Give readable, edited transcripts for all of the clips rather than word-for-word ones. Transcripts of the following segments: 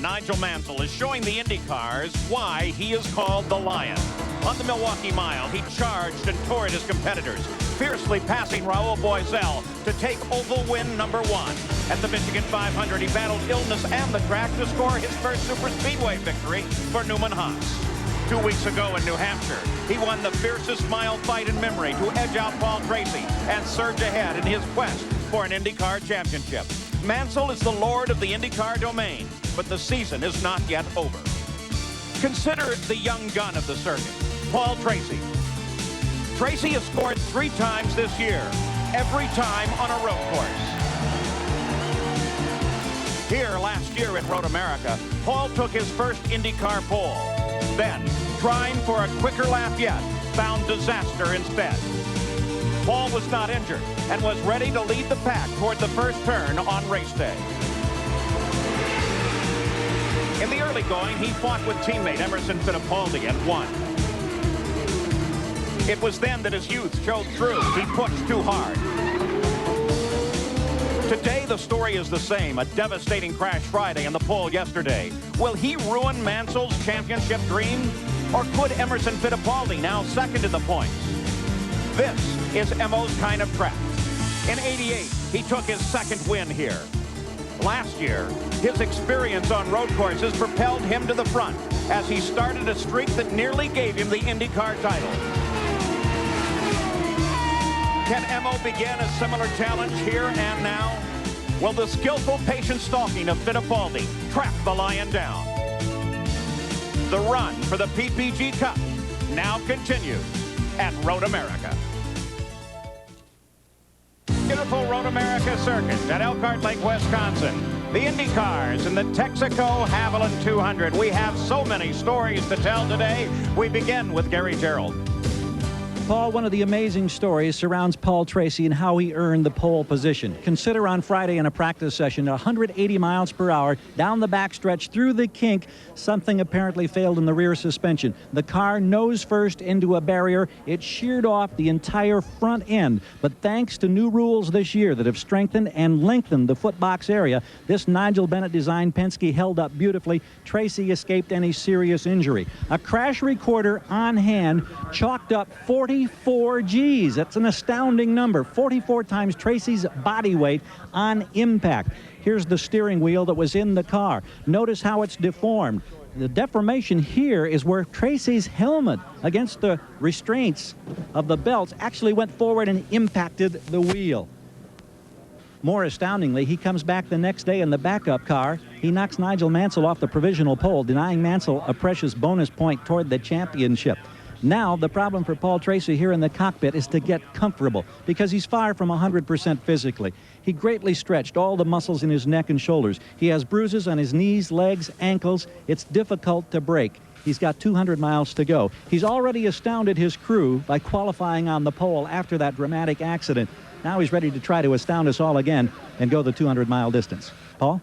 Nigel Mansell is showing the Indy cars why he is called the Lion. On the Milwaukee Mile, he charged and tore at his competitors, fiercely passing Raul Boisel to take oval win number 1. At the Michigan 500, he battled illness and the track to score his first superspeedway victory for Newman Haas. 2 weeks ago in New Hampshire, he won the fiercest mile fight in memory to edge out Paul Tracy and surge ahead in his quest for an IndyCar championship. Mansell is the lord of the IndyCar domain, but the season is not yet over. Consider the young gun of the circuit, Paul Tracy. Tracy has scored 3 times this year, every time on a road course. Here last year at Road America, Paul took his first IndyCar pole. Then, trying for a quicker lap yet, found disaster instead. Paul was not injured and was ready to lead the pack toward the first turn on race day. In the early going, he fought with teammate Emerson Fittipaldi and won. It was then that his youth showed through. He pushed too hard. Today, the story is the same. A devastating crash Friday and the pole yesterday. Will he ruin Mansell's championship dream? Or could Emerson Fittipaldi, now second in the points? This is Emo's kind of track. In '88, he took his second win here. Last year, his experience on road courses propelled him to the front as he started a streak that nearly gave him the IndyCar title. Can Emo begin a similar challenge here and now? Will the skillful, patient stalking of Fittipaldi track the Lion down? The run for the PPG Cup now continues at Road America. Beautiful Road America circuit at Elkhart Lake, Wisconsin. The Indy cars in the Texaco Haviland 200. We have so many stories to tell today. We begin with Gary Gerald. Paul, one of the amazing stories surrounds Paul Tracy and how he earned the pole position. Consider on Friday in a practice session, 180 miles per hour down the backstretch through the kink. Something apparently failed in the rear suspension. The car nose first into a barrier. It sheared off the entire front end. But thanks to new rules this year that have strengthened and lengthened the footbox area, this Nigel Bennett-designed Penske held up beautifully. Tracy escaped any serious injury. A crash recorder on hand chalked up 44 Gs. That's an astounding number. 44 times Tracy's body weight on impact. Here's the steering wheel that was in the car. Notice how it's deformed. The deformation here is where Tracy's helmet against the restraints of the belts actually went forward and impacted the wheel. More astoundingly, he comes back the next day in the backup car. He knocks Nigel Mansell off the provisional pole, denying Mansell a precious bonus point toward the championship. Now, the problem for Paul Tracy here in the cockpit is to get comfortable because he's far from 100% physically. He greatly stretched all the muscles in his neck and shoulders. He has bruises on his knees, legs, ankles. It's difficult to break. He's got 200 miles to go. He's already astounded his crew by qualifying on the pole after that dramatic accident. Now he's ready to try to astound us all again and go the 200-mile distance. Paul?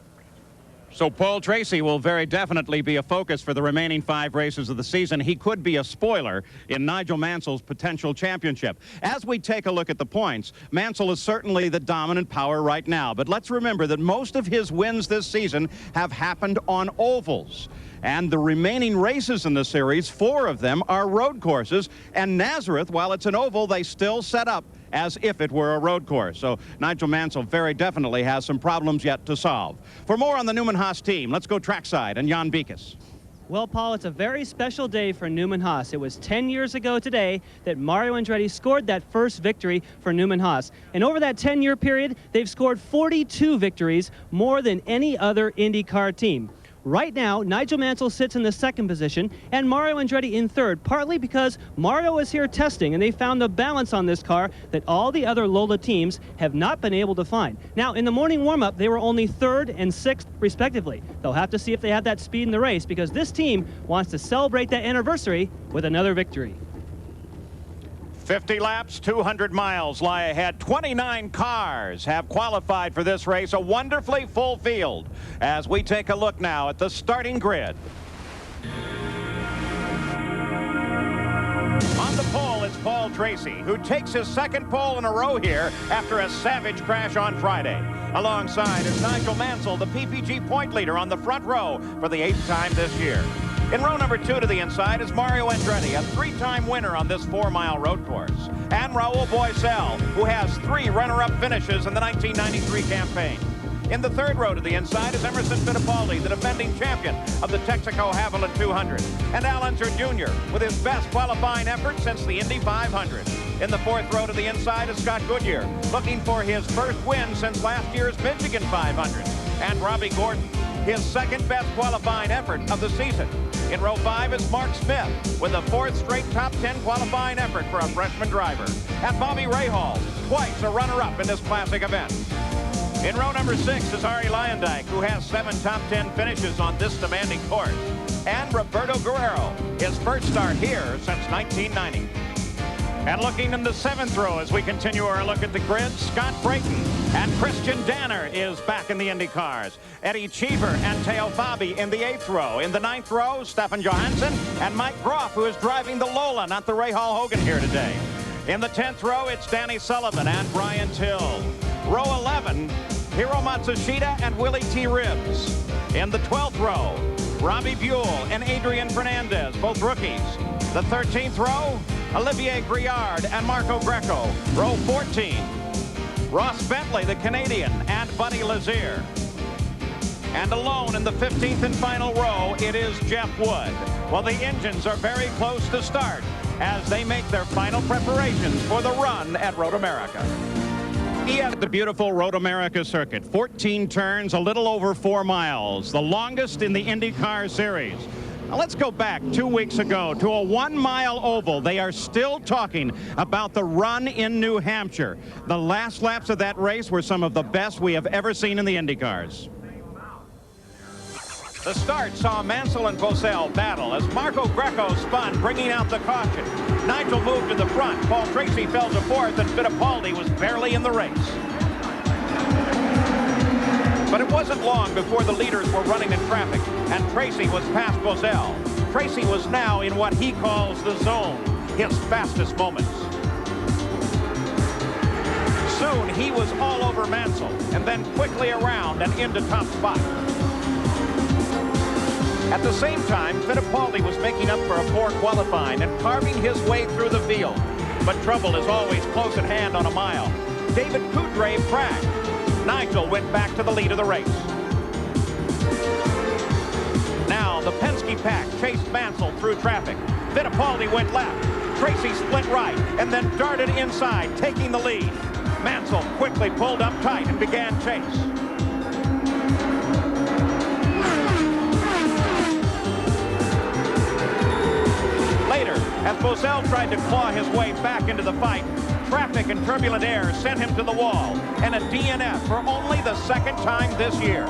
So Paul Tracy will very definitely be a focus for the remaining 5 races of the season. He could be a spoiler in Nigel Mansell's potential championship. As we take a look at the points, Mansell is certainly the dominant power right now. But let's remember that most of his wins this season have happened on ovals. And the remaining races in the series, 4 of them are road courses. And Nazareth, while it's an oval, they still set up as if it were a road course. So Nigel Mansell very definitely has some problems yet to solve. For more on the Newman Haas team, let's go trackside and Jan Beekes. Well, Paul, it's a very special day for Newman Haas. It was 10 years ago today that Mario Andretti scored that first victory for Newman Haas. And over that 10-year period, they've scored 42 victories, more than any other IndyCar team. Right now, Nigel Mansell sits in the second position and Mario Andretti in third, partly because Mario is here testing and they found the balance on this car that all the other Lola teams have not been able to find. Now, in the morning warm-up, they were only third and sixth, respectively. They'll have to see if they have that speed in the race because this team wants to celebrate that anniversary with another victory. 50 laps, 200 miles lie ahead. 29 cars have qualified for this race, a wonderfully full field. As we take a look now at the starting grid. On the pole, it's Paul Tracy, who takes his second pole in a row here after a savage crash on Friday. Alongside is Nigel Mansell, the PPG point leader on the front row for the 8th time this year. In row number 2 to the inside is Mario Andretti, a 3-time winner on this 4-mile road course. And Raul Boisel, who has 3 runner-up finishes in the 1993 campaign. In the 3rd row to the inside is Emerson Fittipaldi, the defending champion of the Texaco Haviland 200. And Al Unser Jr. with his best qualifying effort since the Indy 500. In the 4th row to the inside is Scott Goodyear, looking for his first win since last year's Michigan 500. And Robbie Gordon, his 2nd best qualifying effort of the season. In row 5 is Mark Smith with a 4th straight top 10 qualifying effort for a freshman driver. And Bobby Rahal, twice a runner-up in this classic event. In row number 6 is Ari Luyendyk, who has 7 top 10 finishes on this demanding course. And Roberto Guerrero, his first start here since 1990. And looking in the 7th row as we continue our look at the grid, Scott Brayton and Christian Danner is back in the Indy cars. Eddie Cheever and Teo Fabi in the 8th row. In the 9th row, Stefan Johansson and Mike Groff, who is driving the Lola, not the Rahal Hogan here today. In the 10th row, it's Danny Sullivan and Brian Till. Row 11, Hiro Matsushita and Willie T. Ribbs. In the 12th row, Robbie Buell and Adrian Fernandez, both rookies. The 13th row, Olivier Griard and Marco Greco. Row 14, Ross Bentley, the Canadian, and Buddy Lazier. And alone in the 15th and final row, it is Jeff Wood. Well, the engines are very close to start as they make their final preparations for the run at Road America. At the beautiful Road America circuit, 14 turns, a little over 4 miles, the longest in the IndyCar series. Now let's go back 2 weeks ago to a 1-mile oval. They are still talking about the run in New Hampshire. The last laps of that race were some of the best we have ever seen in the IndyCars. The start saw Mansell and Boisel battle as Marco Greco spun, bringing out the caution. Nigel moved to the front. Paul Tracy fell to 4th, and Fittipaldi was barely in the race. But it wasn't long before the leaders were running in traffic, and Tracy was past Boisel. Tracy was now in what he calls the zone, his fastest moments. Soon he was all over Mansell, and then quickly around and into top spot. At the same time, Fittipaldi was making up for a poor qualifying and carving his way through the field. But trouble is always close at hand on a mile. David Coudrave cracked. Nigel went back to the lead of the race. Now the Penske pack chased Mansell through traffic. Fittipaldi went left. Tracy split right and then darted inside, taking the lead. Mansell quickly pulled up tight and began chase. Later, as Boisel tried to claw his way back into the fight, traffic and turbulent air sent him to the wall, and a DNF for only the 2nd time this year.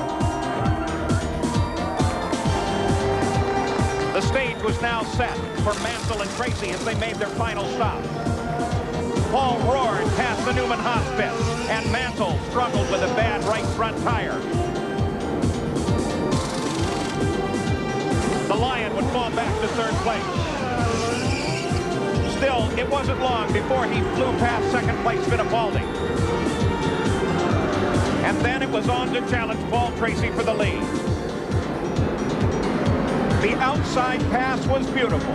The stage was now set for Mansell and Tracy as they made their final stop. Paul roared past the Newman Haas pit, and Mansell struggled with a bad right front tire. The Lion would fall back to 3rd place. Still, it wasn't long before he flew past 2nd place Fittipaldi. And then it was on to challenge Paul Tracy for the lead. The outside pass was beautiful.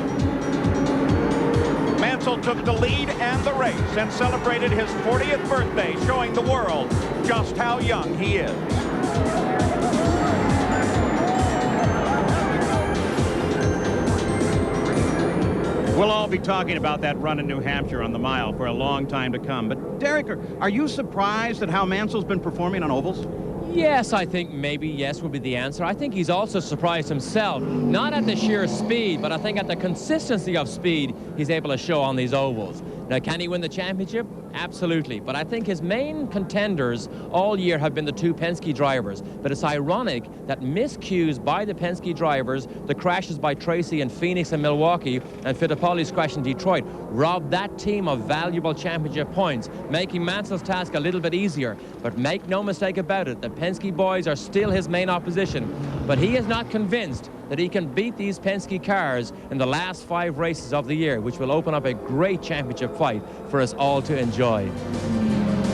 Mansell took the lead and the race and celebrated his 40th birthday, showing the world just how young he is. We'll all be talking about that run in New Hampshire on the mile for a long time to come. But, Derek, are you surprised at how Mansell's been performing on ovals? Yes, I think maybe yes would be the answer. I think he's also surprised himself, not at the sheer speed, but I think at the consistency of speed he's able to show on these ovals. Now, can he win the championship? Absolutely. But I think his main contenders all year have been the 2 Penske drivers. But it's ironic that miscues by the Penske drivers, the crashes by Tracy in Phoenix and Milwaukee, and Fittipaldi's crash in Detroit, robbed that team of valuable championship points, making Mansell's task a little bit easier. But make no mistake about it, the Penske boys are still his main opposition. But he is not convinced that he can beat these Penske cars in the last 5 races of the year, which will open up a great championship fight for us all to enjoy.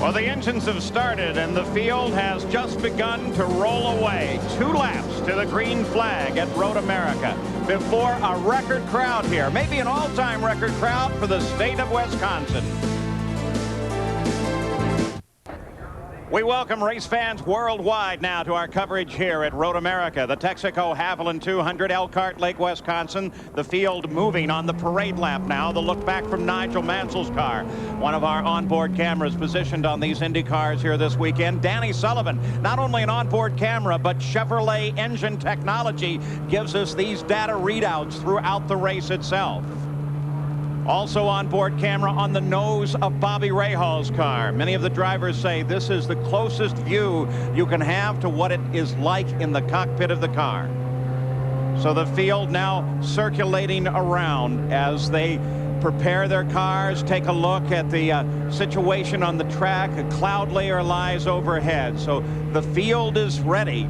Well, the engines have started, and the field has just begun to roll away. 2 laps to the green flag at Road America before a record crowd here, maybe an all-time record crowd for the state of Wisconsin. We welcome race fans worldwide now to our coverage here at Road America. The Texaco Haviland 200, Elkhart, Lake, Wisconsin. The field moving on the parade lap now. The look back from Nigel Mansell's car. One of our onboard cameras positioned on these Indy cars here this weekend. Danny Sullivan, not only an onboard camera, but Chevrolet engine technology gives us these data readouts throughout the race itself. Also on board camera on the nose of Bobby Rahal's car. Many of the drivers say this is the closest view you can have to what it is like in the cockpit of the car. So the field now circulating around as they prepare their cars, take a look at the situation on the track. A cloud layer lies overhead. So the field is ready,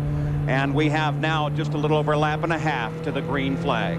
and we have now just a little over a lap and a half to the green flag.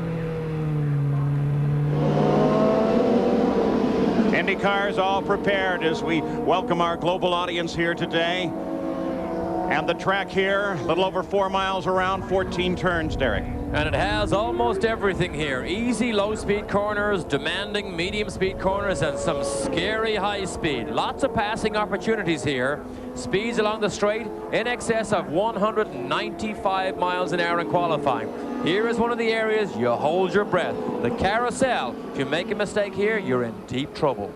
Indy cars all prepared as we welcome our global audience here today. And the track here, a little over 4 miles around, 14 turns, Derek. And it has almost everything here. Easy low-speed corners, demanding medium-speed corners, and some scary high-speed. Lots of passing opportunities here. Speeds along the straight in excess of 195 miles an hour in qualifying. Here is one of the areas you hold your breath. The carousel. If you make a mistake here, you're in deep trouble.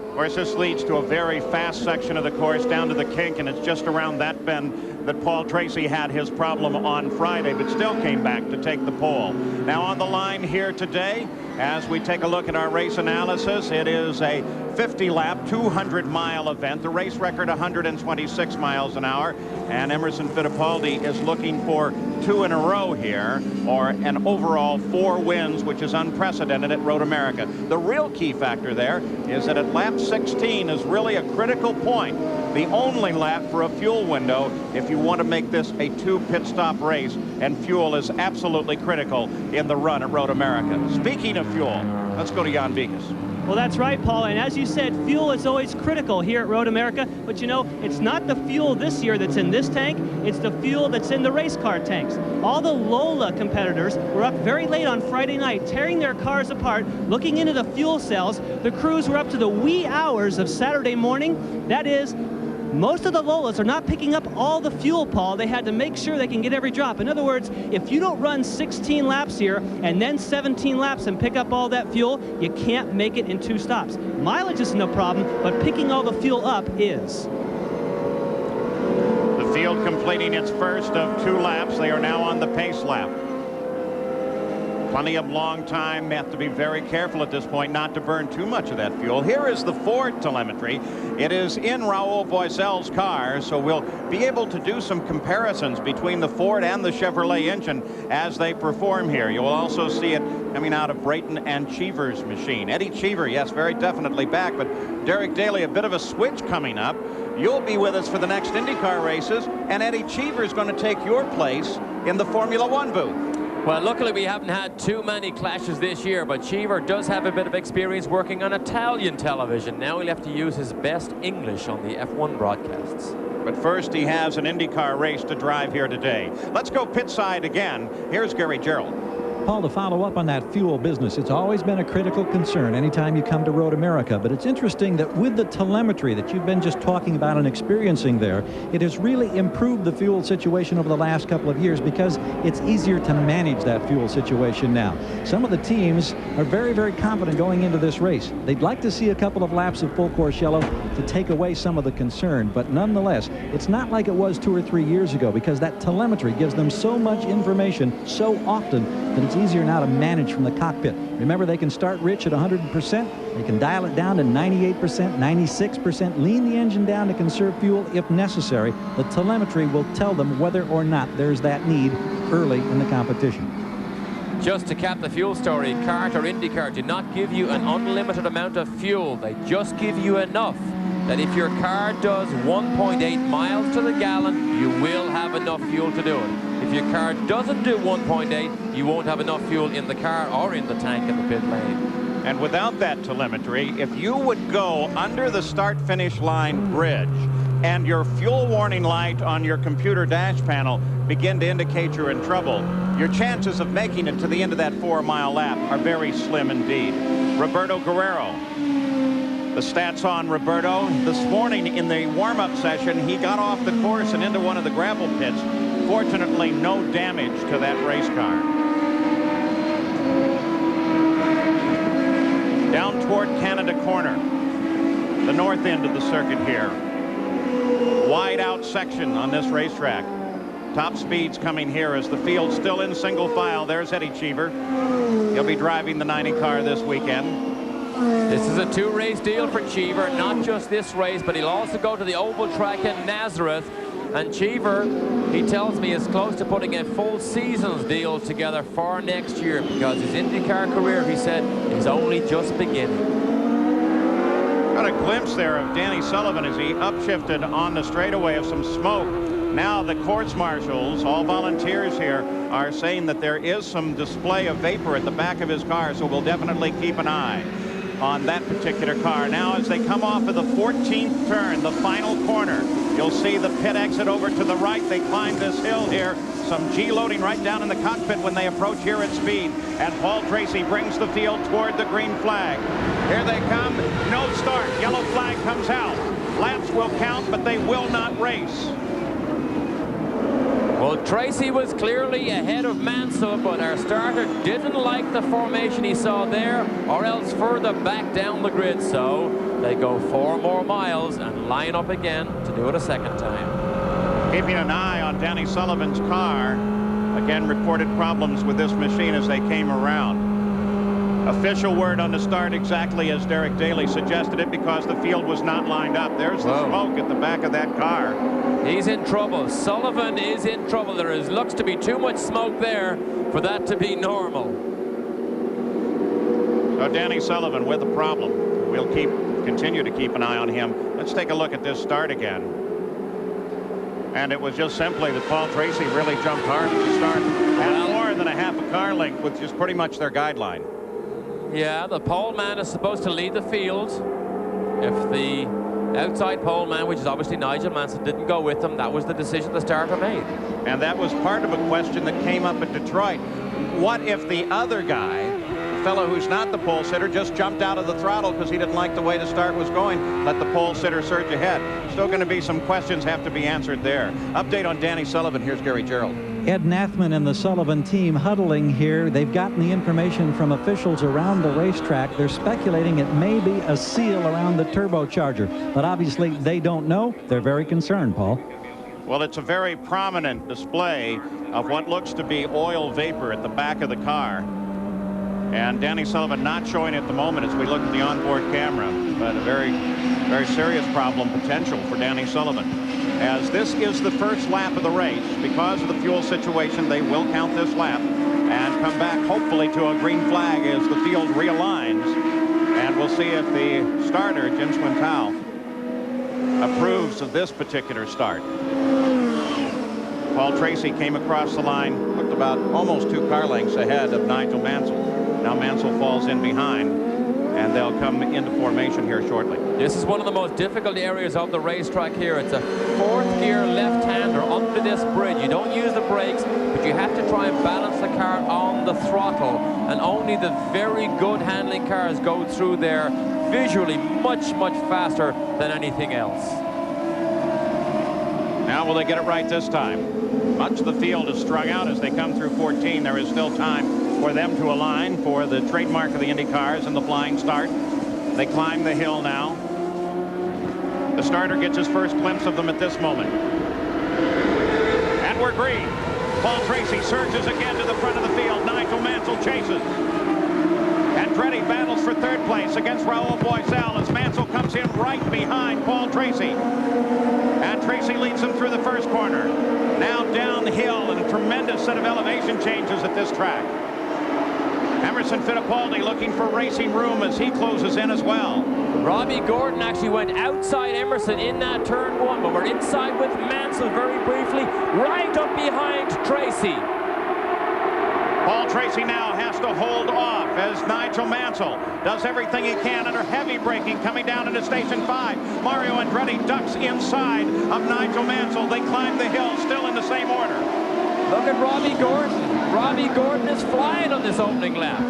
Of course, this leads to a very fast section of the course down to the kink, and it's just around that bend that Paul Tracy had his problem on Friday, but still came back to take the pole. Now on the line here today, as we take a look at our race analysis, it is a 50-lap, 200-mile event. The race record 126 miles an hour, and Emerson Fittipaldi is looking for 2 in a row here, or an overall 4 wins, which is unprecedented at Road America. The real key factor there is that at lap 16 is really a critical point, the only lap for a fuel window if you want to make this a 2 pit stop race, and fuel is absolutely critical in the run at Road America. Speaking of fuel, let's go to Jan Vigas. Well, that's right, Paul, and as you said, fuel is always critical here at Road America, but you know, it's not the fuel this year that's in this tank, it's the fuel that's in the race car tanks. All the Lola competitors were up very late on Friday night, tearing their cars apart, looking into the fuel cells. The crews were up to the wee hours of Saturday morning. That is, most of the Lolas are not picking up all the fuel, Paul. They had to make sure they can get every drop. In other words, if you don't run 16 laps here and then 17 laps and pick up all that fuel, you can't make it in 2 stops. Mileage is no problem, but picking all the fuel up is. The field completing its first of 2 laps. They are now on the pace lap. Plenty of long time. Have to be very careful at this point not to burn too much of that fuel. Here is the Ford telemetry. It is in Raul Boisel's car, so we'll be able to do some comparisons between the Ford and the Chevrolet engine as they perform here. You'll also see it coming out of Brayton and Cheever's machine. Eddie Cheever, yes, very definitely back, but Derek Daly, a bit of a switch coming up. You'll be with us for the next IndyCar races, and Eddie Cheever is going to take your place in the Formula One booth. Well, luckily we haven't had too many clashes this year, but Cheever does have a bit of experience working on Italian television. Now he'll have to use his best English on the F1 broadcasts. But first, he has an IndyCar race to drive here today. Let's go pit side again. Here's Gary Gerald. Paul, to follow up on that fuel business, it's always been a critical concern anytime you come to Road America. But it's interesting that with the telemetry that you've been just talking about and experiencing there, it has really improved the fuel situation over the last couple of years because it's easier to manage that fuel situation now. Some of the teams are very, very confident going into this race. They'd like to see a couple of laps of full course yellow to take away some of the concern. But nonetheless, it's not like it was 2 or 3 years ago because that telemetry gives them so much information so often that it's easier now to manage from the cockpit. Remember, they can start rich at 100%. They can dial it down to 98%, 96%, lean the engine down to conserve fuel if necessary. The telemetry will tell them whether or not there's that need early in the competition. Just to cap the fuel story, CART or IndyCar do not give you an unlimited amount of fuel. They just give you enough that if your car does 1.8 miles to the gallon, you will have enough fuel to do it. If your car doesn't do 1.8, you won't have enough fuel in the car or in the tank in the pit lane. And without that telemetry, if you would go under the start-finish line bridge and your fuel warning light on your computer dash panel begin to indicate you're in trouble, your chances of making it to the end of that 4-mile lap are very slim indeed. Roberto Guerrero. The stats on Roberto. This morning in the warm-up session, he got off the course and into one of the gravel pits. Fortunately, no damage to that race car. Down toward Canada Corner, the north end of the circuit here. Wide out section on this racetrack. Top speeds coming here as the field still in single file. There's Eddie Cheever. He'll be driving the 90 car this weekend. This is a 2-race deal for Cheever, not just this race, but he'll also go to the oval track in Nazareth. And Cheever, he tells me, is close to putting a full season's deal together for next year because his IndyCar career, he said, is only just beginning. Got a glimpse there of Danny Sullivan as he upshifted on the straightaway of some smoke. Now the course marshals, all volunteers here, are saying that there is some display of vapor at the back of his car, so we'll definitely keep an eye on that particular car. Now as they come off of the 14th turn, the final corner, you'll see the pit exit over to the right. They climb this hill here. Some G-loading right down in the cockpit when they approach here at speed. And Paul Tracy brings the field toward the green flag. Here they come. No start. Yellow flag comes out. Laps will count, but they will not race. Well, Tracy was clearly ahead of Mansell, but our starter didn't like the formation he saw there, or else further back down the grid. So they go 4 more miles and line up again to do it a second time. Keeping an eye on Danny Sullivan's car. Again, reported problems with this machine as they came around. Official word on the start exactly as Derek Daly suggested it because the field was not lined up. There's the smoke at the back of that car. He's in trouble. Sullivan is in trouble. There looks to be too much smoke there for that to be normal. So Danny Sullivan with a problem. We'll continue to keep an eye on him. Let's take a look at this start again. And it was just simply that Paul Tracy really jumped hard at the start. And more than a half a car length, which is pretty much their guideline. Yeah, the pole man is supposed to lead the field. If the outside pole man, which is obviously Nigel Mansell, didn't go with them, that was the decision the starter made. And that was part of a question that came up at Detroit. What if the other guy, the fellow who's not the pole sitter, just jumped out of the throttle because he didn't like the way the start was going, let the pole sitter surge ahead? Still going to be some questions have to be answered there. Update on Danny Sullivan. Here's Gary Gerald. Ed Nathman and the Sullivan team huddling here. They've gotten the information from officials around the racetrack. They're speculating it may be a seal around the turbocharger, but obviously they don't know. They're very concerned, Paul. Well, it's a very prominent display of what looks to be oil vapor at the back of the car. And Danny Sullivan not showing at the moment as we look at the onboard camera, but a very, very serious problem potential for Danny Sullivan. As this is the first lap of the race, because of the fuel situation, they will count this lap and come back hopefully to a green flag as the field realigns. And we'll see if the starter, Jim Swintow, approves of this particular start. Paul Tracy came across the line, looked about almost 2 car lengths ahead of Nigel Mansell. Now Mansell falls in behind, and they'll come into formation here shortly. This is one of the most difficult areas of the racetrack here. It's a 4th gear left-hander under this bridge. You don't use the brakes, but you have to try and balance the car on the throttle, and only the very good handling cars go through there visually much, much faster than anything else. Now will they get it right this time? Much of the field is strung out as they come through 14. There is still time for them to align for the trademark of the Indy cars and the flying start. They climb the hill now. The starter gets his first glimpse of them at this moment. And we're green. Paul Tracy surges again to the front of the field. Nigel Mansell chases. Andretti battles for 3rd place against Raul Boisel as Mansell comes in right behind Paul Tracy. And Tracy leads them through the first corner. Now downhill and a tremendous set of elevation changes at this track. Emerson Fittipaldi looking for racing room as he closes in as well. Robbie Gordon actually went outside Emerson in that turn 1, but we're inside with Mansell very briefly, right up behind Tracy. Paul Tracy now has to hold off as Nigel Mansell does everything he can under heavy braking coming down into Station 5. Mario Andretti ducks inside of Nigel Mansell. They climb the hill still in the same order. Look at Robbie Gordon. Robbie Gordon is flying on this opening lap.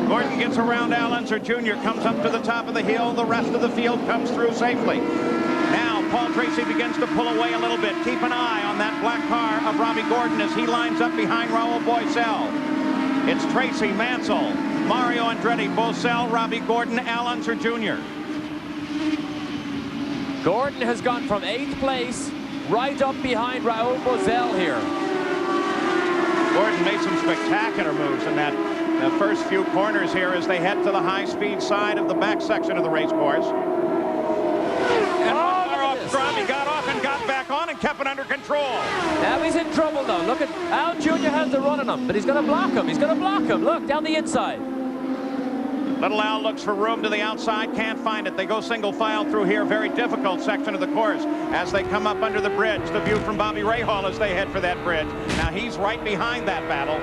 Gordon gets around Al Unser Jr., comes up to the top of the hill. The rest of the field comes through safely. Now Paul Tracy begins to pull away a little bit. Keep an eye on that black car of Robbie Gordon as he lines up behind Raul Boesel. It's Tracy, Mansell, Mario Andretti, Boesel, Robbie Gordon, Al Unser Jr. Gordon has gone from 8th place right up behind Raul Boesel here. Gordon made some spectacular moves in that the first few corners here as they head to the high-speed side of the back section of the race course. And he got off and got back on and kept it under control. Now he's in trouble though. Look at Al Jr. has the run on him, but he's going to block him. He's going to block him. Look, down the inside. Little Al looks for room to the outside, can't find it. They go single file through here. Very difficult section of the course as they come up under the bridge. The view from Bobby Rahal as they head for that bridge. Now he's right behind that battle.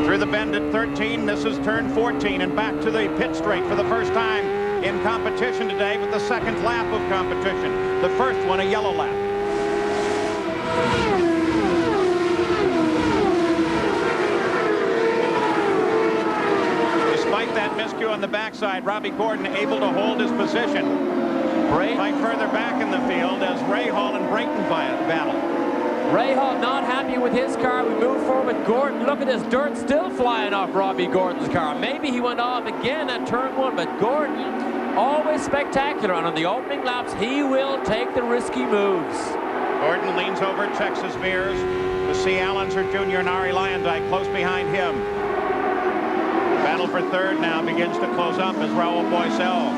Through the bend at 13, this is turn 14, and back to the pit straight for the first time in competition today, with the second lap of competition. The first one a yellow lap. Despite that miscue on the backside, Robbie Gordon able to hold his position. Right further back in the field as Rahal and Brayton battle. Rahal not happy with his car. We move forward with Gordon. Look at this dirt still flying off Robbie Gordon's car. Maybe he went off again at turn 1, but Gordon always spectacular. And on the opening laps, he will take the risky moves. Gordon leans over, checks his mirrors to see Al Unser Jr. and Ari Lyondike close behind him. Battle for third now begins to close up as Raul Boesel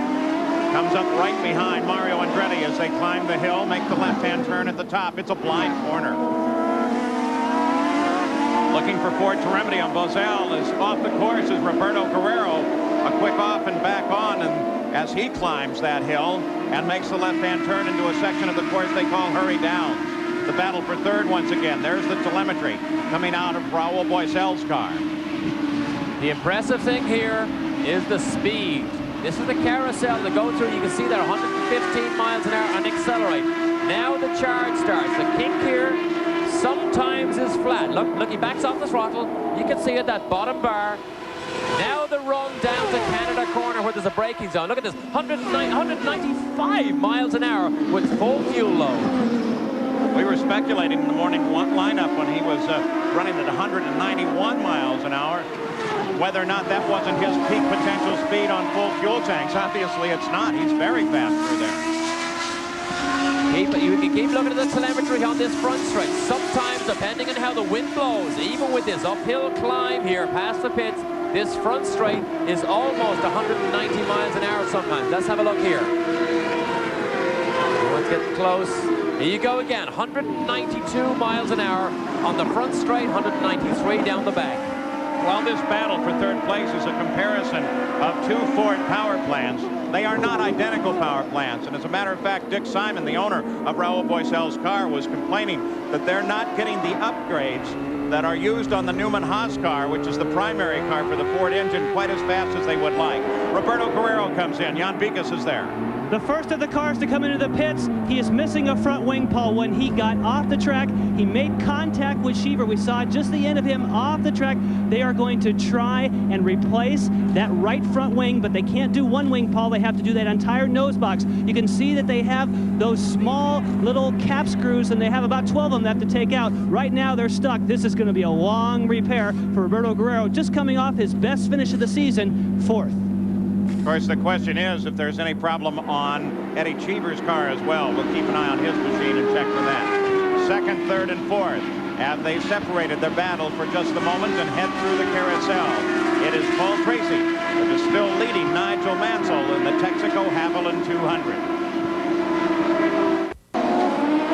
comes up right behind Mario Andretti as they climb the hill, make the left-hand turn at the top. It's a blind corner. Looking for Ford to remedy on Boesel is off the course is Roberto Guerrero. A quick off and back on, and as he climbs that hill and makes the left-hand turn into a section of the course they call Hurry Downs. The battle for third once again. There's the telemetry coming out of Raul Boesel's car. The impressive thing here is the speed. This is the carousel to go through. You can see that 115 miles an hour and accelerate. Now the charge starts. The kink here sometimes is flat. Look, he backs off the throttle. You can see it, that bottom bar. Now the run down to Canada corner where there's a braking zone. Look at this, 195 miles an hour with full fuel load. We were speculating in the morning lineup when he was running at 191 miles an hour, whether or not that wasn't his peak potential speed on full fuel tanks. Obviously, it's not. He's very fast through there. You can keep looking at the telemetry on this front stretch. Sometimes, depending on how the wind blows, even with this uphill climb here past the pits, this front straight is almost 190 miles an hour sometimes. Let's have a look here. Let's get close. Here you go again, 192 miles an hour on the front straight, 193 down the back. While this battle for third place is a comparison of two Ford power plants, they are not identical power plants. And as a matter of fact, Dick Simon, the owner of Raul Boesel's car, was complaining that they're not getting the upgrades that are used on the Newman Haas car, which is the primary car for the Ford engine, quite as fast as they would like. Roberto Guerrero comes in. Jan Bikas is there. The first of the cars to come into the pits. He is missing a front wing, Paul. When he got off the track, he made contact with Cheever. We saw just the end of him off the track. They are going to try and replace that right front wing, but they can't do one wing, Paul. They have to do that entire nose box. You can see that they have those small little cap screws, and they have about 12 of them they have to take out. Right now, they're stuck. This is going to be a long repair for Roberto Guerrero, just coming off his best finish of the season, 4th. Of course, the question is if there's any problem on Eddie Cheever's car as well. We'll keep an eye on his machine and check for that. Second, third, and fourth. Have they separated their battle for just a moment and head through the carousel? It is Paul Tracy that is still leading Nigel Mansell in the Texaco Haviland 200.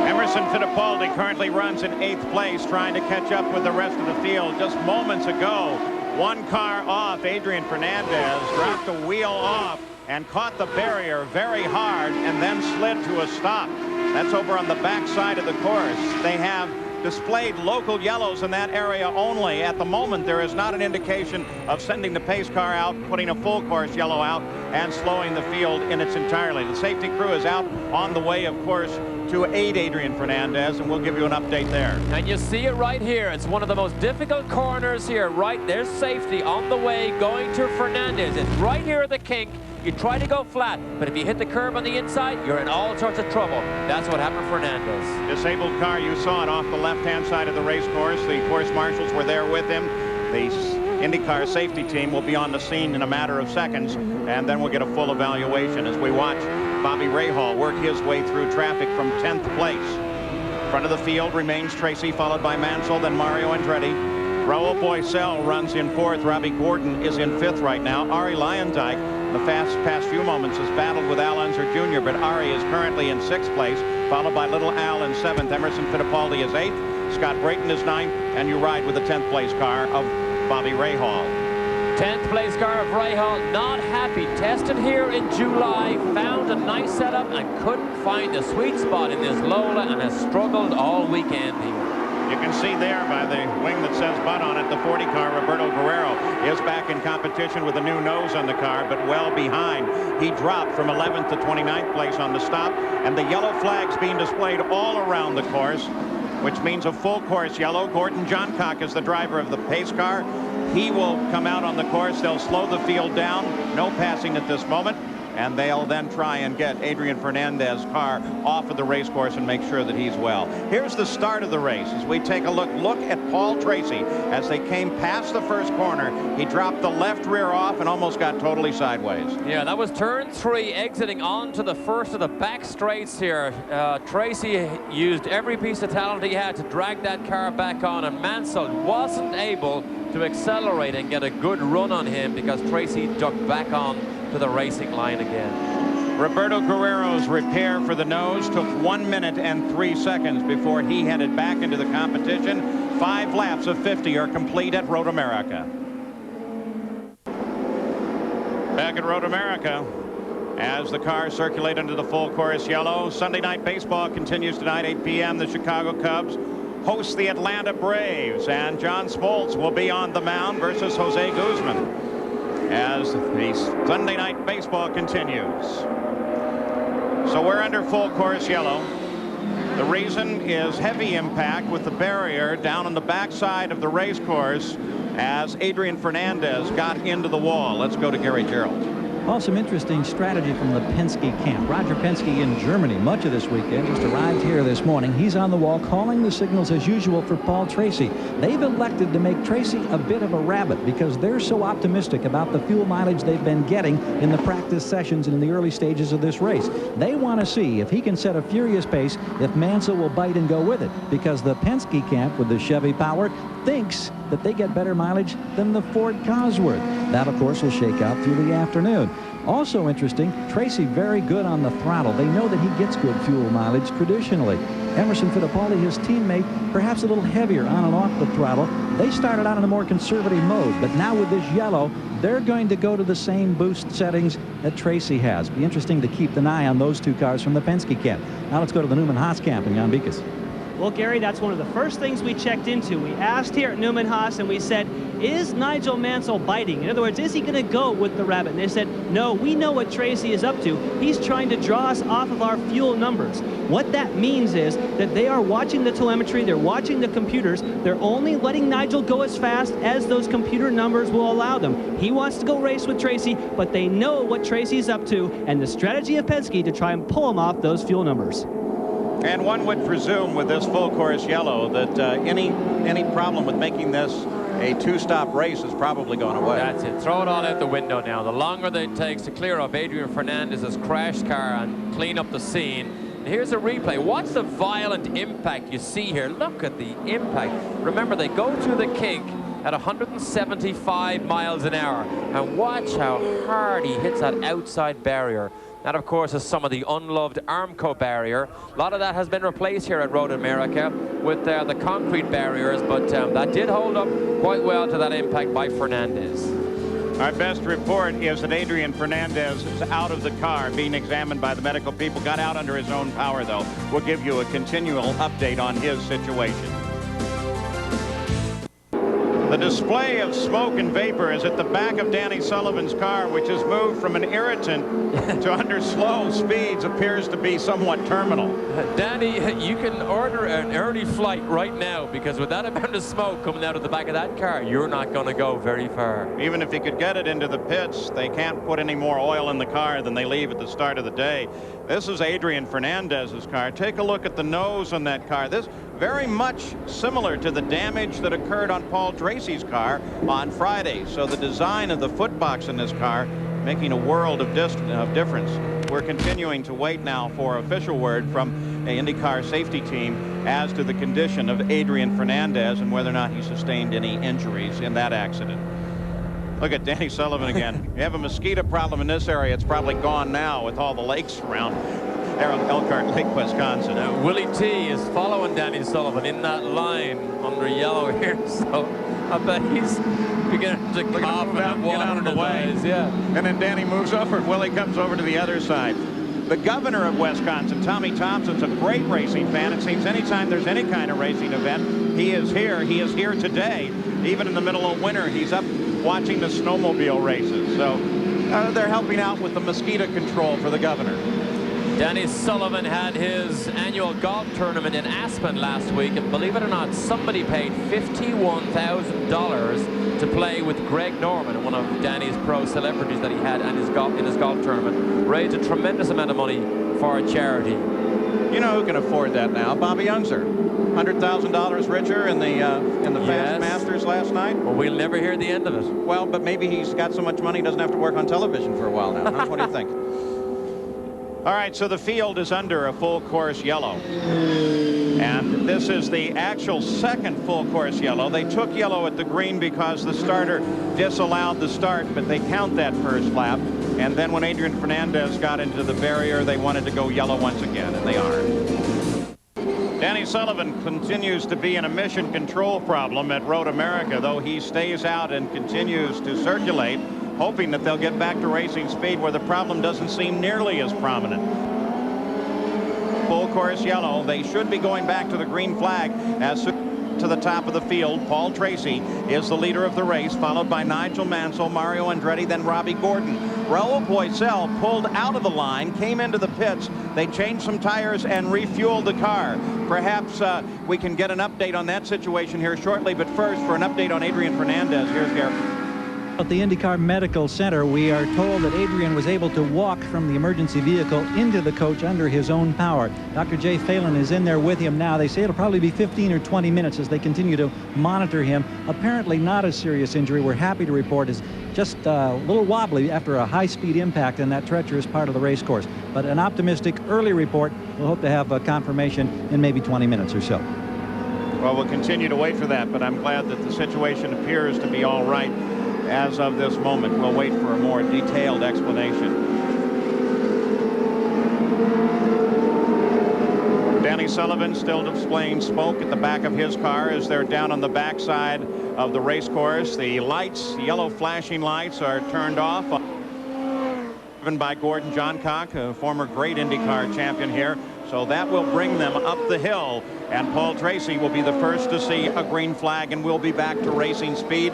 Emerson Fittipaldi currently runs in 8th place, trying to catch up with the rest of the field. Just moments ago, one car off, Adrian Fernandez dropped a wheel off and caught the barrier very hard and then slid to a stop. That's over on the back side of the course. They have displayed local yellows in that area only. At the moment, there is not an indication of sending the pace car out, putting a full course yellow out, and slowing the field in its entirety. The safety crew is out on the way, of course, to aid Adrian Fernandez, and we'll give you an update there. And you see it right here. It's one of the most difficult corners here. Right, there's safety on the way going to Fernandez. It's right here at the kink. You try to go flat, but if you hit the curb on the inside, you're in all sorts of trouble. That's what happened to Fernandez. Disabled car, you saw it off the left-hand side of the race course. The course marshals were there with him. The IndyCar safety team will be on the scene in a matter of seconds, and then we'll get a full evaluation as we watch Bobby Rahal work his way through traffic from 10th place. Front of the field remains Tracy, followed by Mansell, then Mario Andretti. Raul Boisel runs in 4th. Robbie Gordon is in 5th right now. Ari Leyendijk, the past few moments, has battled with Al Unser Jr., but Ari is currently in 6th place, followed by Little Al in 7th. Emerson Fittipaldi is 8th. Scott Brayton is 9th, and you ride with the 10th place car of Bobby Rahal. 10th place car of Rahal, not happy. Tested here in July, found a nice setup and couldn't find the sweet spot in this Lola and has struggled all weekend here. You can see there by the wing that says Bud on it, the 40 car, Roberto Guerrero, is back in competition with a new nose on the car, but well behind. He dropped from 11th to 29th place on the stop, and the yellow flags being displayed all around the course, which means a full course yellow. Gordon Johncock is the driver of the pace car. He will come out on the course. They'll slow the field down. No passing at this moment. And they'll then try and get Adrian Fernandez's car off of the race course and make sure that he's well. Here's the start of the race as we take a look at Paul Tracy as they came past the first corner. He dropped the left rear off and almost got totally sideways. Yeah, that was turn 3, exiting onto the first of the back straights here. Tracy used every piece of talent he had to drag that car back on, and Mansell wasn't able to accelerate and get a good run on him because Tracy ducked back on to the racing line again. Roberto Guerrero's repair for the nose took 1 minute and 3 seconds before he headed back into the competition. 5 laps of 50 are complete at Road America. Back at Road America, as the cars circulate into the full course yellow. Sunday night baseball continues tonight, 8 p.m. The Chicago Cubs host the Atlanta Braves, and John Smoltz will be on the mound versus Jose Guzman as the Sunday night baseball continues. So we're under full course yellow. The reason is heavy impact with the barrier down on the backside of the race course as Adrian Fernandez got into the wall. Let's go to Gary Gerald. Well, some interesting strategy from the Penske camp. Roger Penske in Germany much of this weekend, just arrived here this morning. He's on the wall calling the signals as usual for Paul Tracy. They've elected to make Tracy a bit of a rabbit because they're so optimistic about the fuel mileage they've been getting in the practice sessions and in the early stages of this race. They want to see if he can set a furious pace, if Mansell will bite and go with it, because the Penske camp with the Chevy power thinks that they get better mileage than the Ford Cosworth. That, of course, will shake out through the afternoon. Also interesting, Tracy very good on the throttle. They know that he gets good fuel mileage traditionally. Emerson Fittipaldi, his teammate, perhaps a little heavier on and off the throttle. They started out in a more conservative mode, but now with this yellow, they're going to go to the same boost settings that Tracy has. Be interesting to keep an eye on those two cars from the Penske camp. Now let's go to the Newman Haas camp in Jan Beekes. Well, Gary, that's one of the first things we checked into. We asked here at Newman Haas and we said, is Nigel Mansell biting? In other words, is he going to go with the rabbit? And they said, no, we know what Tracy is up to. He's trying to draw us off of our fuel numbers. What that means is that they are watching the telemetry, they're watching the computers, they're only letting Nigel go as fast as those computer numbers will allow them. He wants to go race with Tracy, but they know what Tracy's up to and the strategy of Penske to try and pull him off those fuel numbers. And one would presume with this full course yellow that any problem with making this a two-stop race is probably going away. That's it. Throw it all out the window now. The longer that it takes to clear up Adrian Fernandez's crashed car and clean up the scene. And here's a replay. Watch the violent impact you see here. Look at the impact. Remember, they go through the kink at 175 miles an hour. And watch how hard he hits that outside barrier. That, of course, is some of the unloved Armco barrier. A lot of that has been replaced here at Road America with the concrete barriers, but that did hold up quite well to that impact by Fernandez. Our best report is that Adrian Fernandez is out of the car, being examined by the medical people. Got out under his own power, though. We'll give you a continual update on his situation. The display of smoke and vapor is at the back of Danny Sullivan's car, which has moved from an irritant to under slow speeds appears to be somewhat terminal. Danny, you can order an early flight right now, because with that amount of smoke coming out of the back of that car, you're not going to go very far. Even if he could get it into the pits, they can't put any more oil in the car than they leave at the start of the day. This is Adrian Fernandez's car. Take a look at the nose on that car. This very much similar to the damage that occurred on Paul Tracy's car on Friday. So the design of the footbox in this car making a world of difference. We're continuing to wait now for official word from an IndyCar safety team as to the condition of Adrian Fernandez and whether or not he sustained any injuries in that accident. Look at Danny Sullivan again. You have a mosquito problem in this area. It's probably gone now with all the lakes around there in Elkhart Lake, Wisconsin. Willie T is following Danny Sullivan in that line under yellow here, so I bet he's beginning to cough and get out of the way. Yeah. And then Danny moves over, and Willie comes over to the other side. The governor of Wisconsin, Tommy Thompson's a great racing fan. It seems anytime there's any kind of racing event, he is here. He is here today. Even in the middle of winter, he's up watching the snowmobile races. So they're helping out with the mosquito control for the governor. Danny Sullivan had his annual golf tournament in Aspen last week, and believe it or not, somebody paid $51,000 to play with Greg Norman, one of Danny's pro celebrities that he had in his golf tournament. Raised a tremendous amount of money for a charity. You know who can afford that now? Bobby Youngster. $100,000 richer in the Fast Masters last night. Well, we'll never hear the end of it. Well, but maybe he's got so much money he doesn't have to work on television for a while now. Huh? What do you think? All right, so the field is under a full course yellow. And this is the actual second full course yellow. They took yellow at the green because the starter disallowed the start, but they count that first lap. And then when Adrian Fernandez got into the barrier, they wanted to go yellow once again, and they are. Danny Sullivan continues to be an emission control problem at Road America, though he stays out and continues to circulate, hoping that they'll get back to racing speed where the problem doesn't seem nearly as prominent. Full course yellow. They should be going back to the green flag as soon to the top of the field. Paul Tracy is the leader of the race, followed by Nigel Mansell, Mario Andretti, then Robbie Gordon. Raul Boisel pulled out of the line, came into the pits. They changed some tires and refueled the car. Perhaps we can get an update on that situation here shortly, but first, for an update on Adrian Fernandez, here's Gary. At the IndyCar Medical Center, we are told that Adrian was able to walk from the emergency vehicle into the coach under his own power. Dr. Jay Phelan is in there with him now. They say it'll probably be 15 or 20 minutes as they continue to monitor him. Apparently not a serious injury. We're happy to report is just a little wobbly after a high-speed impact in that treacherous part of the race course. But an optimistic early report. We'll hope to have a confirmation in maybe 20 minutes or so. Well, we'll continue to wait for that, but I'm glad that the situation appears to be all right. As of this moment, we'll wait for a more detailed explanation. Danny Sullivan still displaying smoke at the back of his car as they're down on the backside of the race course. The lights, yellow flashing lights, are turned off. Driven by Gordon Johncock, a former great IndyCar champion here. So that will bring them up the hill, and Paul Tracy will be the first to see a green flag, and we'll be back to racing speed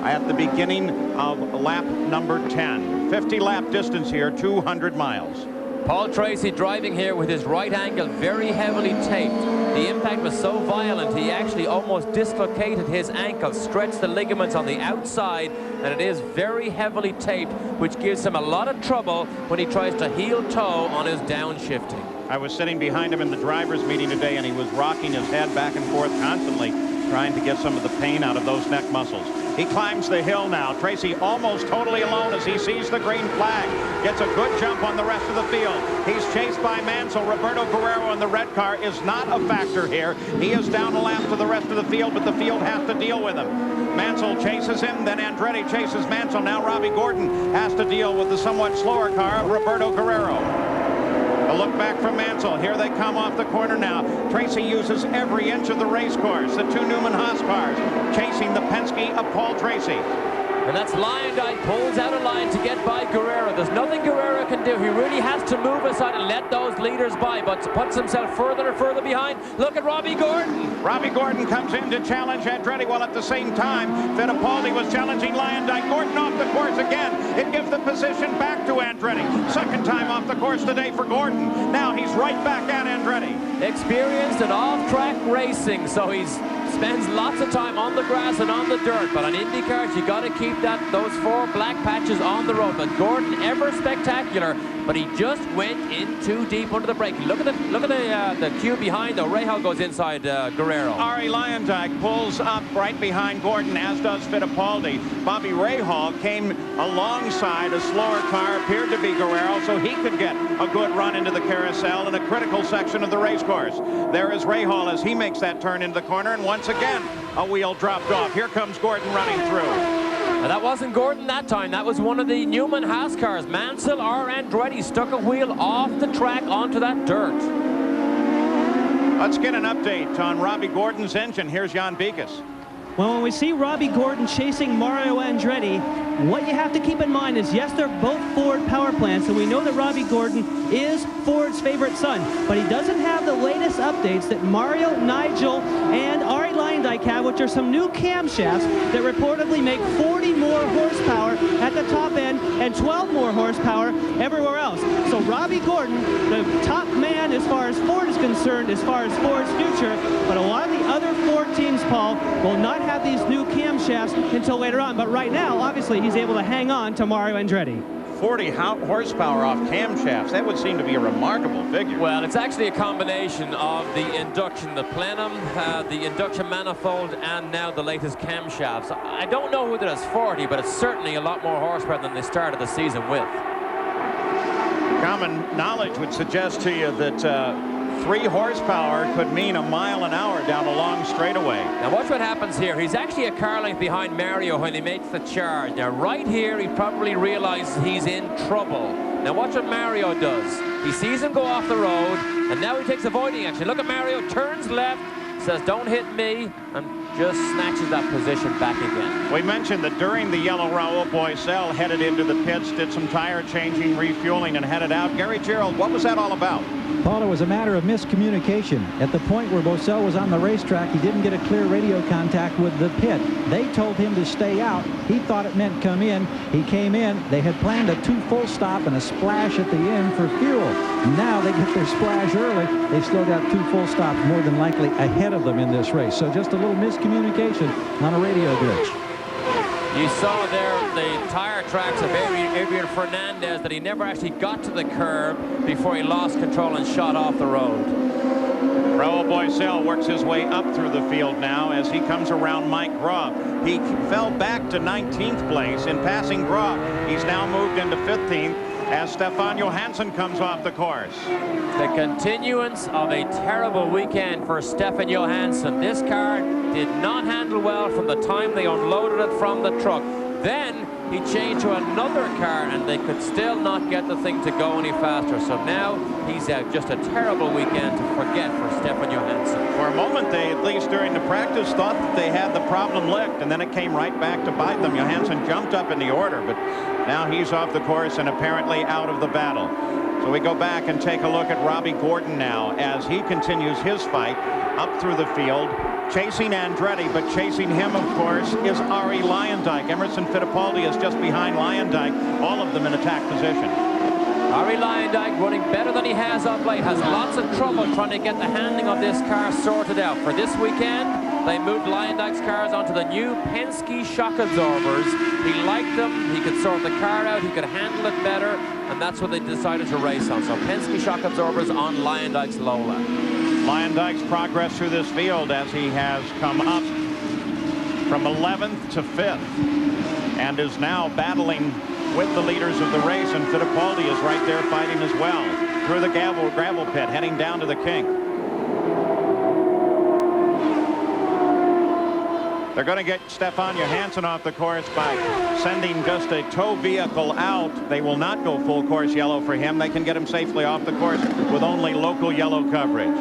at the beginning of lap number 10. 50 lap distance here, 200 miles. Paul Tracy driving here with his right ankle very heavily taped. The impact was so violent he actually almost dislocated his ankle, stretched the ligaments on the outside, and it is very heavily taped, which gives him a lot of trouble when he tries to heel toe on his downshifting. I was sitting behind him in the driver's meeting today, and he was rocking his head back and forth constantly, trying to get some of the pain out of those neck muscles. He climbs the hill now. Tracy almost totally alone as he sees the green flag. Gets a good jump on the rest of the field. He's chased by Mansell. Roberto Guerrero in the red car is not a factor here. He is down a lap to the rest of the field, but the field has to deal with him. Mansell chases him, then Andretti chases Mansell. Now Robbie Gordon has to deal with the somewhat slower car of Roberto Guerrero. A look back from Mansell. Here they come off the corner now. Tracy uses every inch of the race course. The two Newman Haas cars chasing the Penske of Paul Tracy. And that's Lyondike pulls out a line to get by Guerrero. There's nothing Guerrero can do. He really has to move aside and let those leaders by, but puts himself further and further behind. Look at Robbie Gordon. Robbie Gordon comes in to challenge Andretti, while at the same time Fittipaldi was challenging Lyondike. Gordon off the course again. It gives the position back to Andretti. Second time off the course today for Gordon. Now he's right back at Andretti. Experienced in off-track racing, so he spends lots of time on the grass and on the dirt. But on IndyCars, you got to keep those 4 black patches on the road. But Gordon, ever spectacular, but he just went in too deep under the brake. Look at the cue behind, though. Rahal goes inside Guerrero. Arie Luyendyk pulls up right behind Gordon, as does Fittipaldi. Bobby Rahal came alongside a slower car, appeared to be Guerrero, so he could get a good run into the carousel in a critical section of the race course. There is Rahal as he makes that turn into the corner, and once again, a wheel dropped off. Here comes Gordon running through. Now, that wasn't Gordon that time. That was one of the Newman Haas cars. Mansell or Andretti stuck a wheel off the track onto that dirt. Let's get an update on Robbie Gordon's engine. Here's Jan Beekes. Well, when we see Robbie Gordon chasing Mario Andretti, what you have to keep in mind is, yes, they're both Ford power plants, and we know that Robbie Gordon is Ford's favorite son, but he doesn't have the latest updates that Mario, Nigel, and Arie Luyendyk have, which are some new camshafts that reportedly make 40 more horsepower at the top end and 12 more horsepower everywhere else. So Robbie Gordon, the top man as far as Ford is concerned, as far as Ford's future, but a lot of the other Ford teams, Paul, will not have these new camshafts until later on. But right now, obviously, he's able to hang on to Mario Andretti. 40 horsepower off camshafts. That would seem to be a remarkable figure. Well, it's actually a combination of the induction, the plenum, the induction manifold, and now the latest camshafts. I don't know whether it's 40, but it's certainly a lot more horsepower than they started the season with. Common knowledge would suggest to you that 3 horsepower could mean a mile an hour down a long straightaway. Now watch what happens here. He's actually a car length behind Mario when he makes the charge. Now right here, he probably realizes he's in trouble. Now watch what Mario does. He sees him go off the road, and now he takes avoiding action. Look at Mario, turns left, says don't hit me, and just snatches that position back again. We mentioned that during the yellow, Raul Boisel headed into the pits, did some tire changing, refueling, and headed out. Gary Gerald, what was that all about? Paul, it was a matter of miscommunication. At the point where Boisel was on the racetrack, he didn't get a clear radio contact with the pit. They told him to stay out. He thought it meant come in. He came in. They had planned a 2 full stop and a splash at the end for fuel. Now they get their splash early. They've still got 2 full stops more than likely ahead of them in this race. So just a little miscommunication on a radio glitch. You saw there the tire tracks of Adrian Fernandez, that he never actually got to the curb before he lost control and shot off the road. Raul Boisel works his way up through the field now as he comes around Mike Grob. He fell back to 19th place in passing Grob. He's now moved into 15th as Stefan Johansson comes off the course. The continuance of a terrible weekend for Stefan Johansson. This car did not handle well from the time they unloaded it from the truck. Then he changed to another car and they could still not get the thing to go any faster. So now he's just a terrible weekend to forget for Stefan Johansson. For a moment, they, at least during the practice, thought that they had the problem licked, and then it came right back to bite them. Johansson jumped up in the order, but now he's off the course and apparently out of the battle. So we go back and take a look at Robbie Gordon now as he continues his fight up through the field, chasing Andretti, but chasing him, of course, is Arie Luyendyk. Emerson Fittipaldi is just behind Luyendyk, all of them in attack position. Arie Luyendyk running better than he has of late, has lots of trouble trying to get the handling of this car sorted out. For this weekend, they moved Luyendyk's cars onto the new Penske shock absorbers. He liked them, he could sort the car out, he could handle it better, and that's what they decided to race on. So Penske shock absorbers on Luyendyk's Lola. Luyendyk's progress through this field as he has come up from 11th to 5th and is now battling with the leaders of the race, and Fittipaldi is right there fighting as well through the gravel pit heading down to the kink. They're going to get Stefan Johansson off the course by sending just a tow vehicle out. They will not go full course yellow for him. They can get him safely off the course with only local yellow coverage.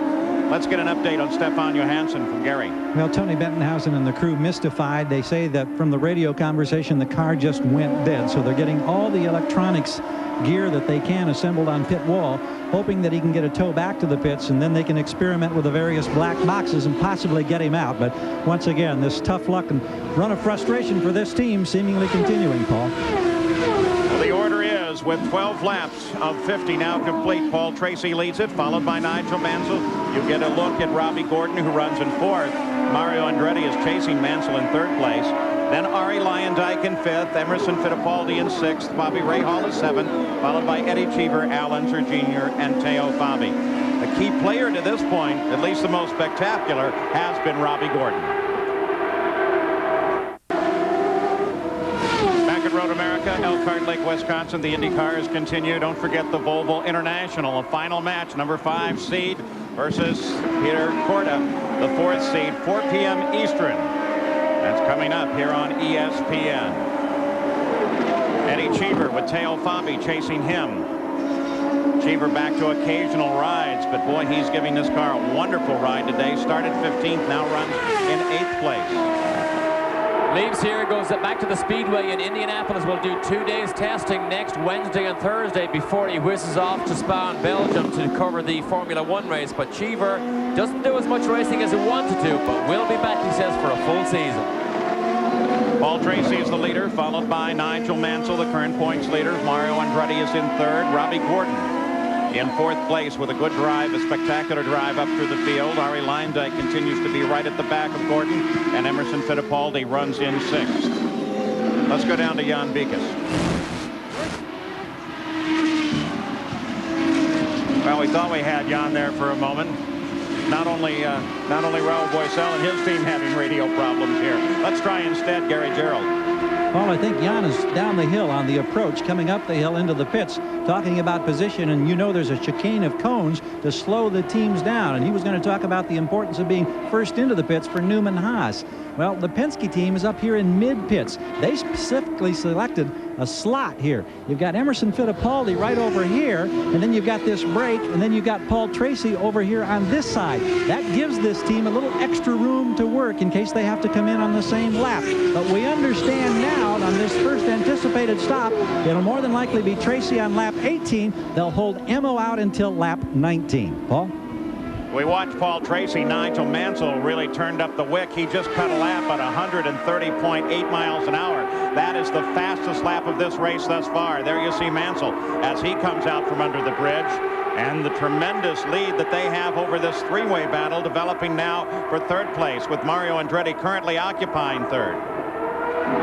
Let's get an update on Stefan Johansson from Gary. Well, Tony Bentonhausen and the crew mystified. They say that from the radio conversation, the car just went dead. So they're getting all the electronics gear that they can assembled on pit wall, hoping that he can get a tow back to the pits, and then they can experiment with the various black boxes and possibly get him out. But once again, this tough luck and run of frustration for this team seemingly continuing, Paul. Well, the order is, with 12 laps of 50 now complete, Paul Tracy leads it, followed by Nigel Mansell. You get a look at Robbie Gordon, who runs in 4th. Mario Andretti is chasing Mansell in 3rd place. Then Ari Lyondike in 5th, Emerson Fittipaldi in 6th, Bobby Rahal is 7th, followed by Eddie Cheever, Al Unser Jr., and Teo Fabi. The key player to this point, at least the most spectacular, has been Robbie Gordon. Back at Road America, Elkhart, Lake, Wisconsin, the Indy cars continue. Don't forget the Volvo International, a final match, number 5 seed versus Peter Korda, the 4th seed, 4 p.m. Eastern. That's coming up here on ESPN. Eddie Cheever with Teo Fabi chasing him. Cheever back to occasional rides, but boy, he's giving this car a wonderful ride today. Started 15th, now runs in 8th place. Leaves here, goes back to the Speedway in Indianapolis. Will do 2 days testing next Wednesday and Thursday before he whizzes off to Spa in Belgium to cover the Formula 1 race. But Cheever doesn't do as much racing as he wanted to, but will be back, he says, for a full season. Paul Tracy is the leader, followed by Nigel Mansell, the current points leader. Mario Andretti is in 3rd. Robbie Gordon in 4th place with a good drive, a spectacular drive up through the field. Ari Lyondike continues to be right at the back of Gordon, and Emerson Fittipaldi runs in 6th. Let's go down to Jan Beekes. Well, we thought we had Jan there for a moment. Not only Raul Boesel and his team having radio problems here. Let's try instead Gary Gerould. Well, I think Jan is down the hill on the approach, coming up the hill into the pits, talking about position, and you know there's a chicane of cones to slow the teams down, and he was going to talk about the importance of being first into the pits for Newman Haas. Well, the Penske team is up here in mid-pits. They specifically selected a slot here. You've got Emerson Fittipaldi right over here, and then you've got this break, and then you've got Paul Tracy over here on this side. That gives this team a little extra room to work in case they have to come in on the same lap. But we understand now on this first anticipated stop, it'll more than likely be Tracy on lap 18. They'll hold Emo out until lap 19. Paul? We watched Paul Tracy. Nigel Mansell really turned up the wick. He just cut a lap at 130.8 miles an hour. That is the fastest lap of this race thus far. There you see Mansell as he comes out from under the bridge. And the tremendous lead that they have over this three-way battle developing now for 3rd place, with Mario Andretti currently occupying 3rd.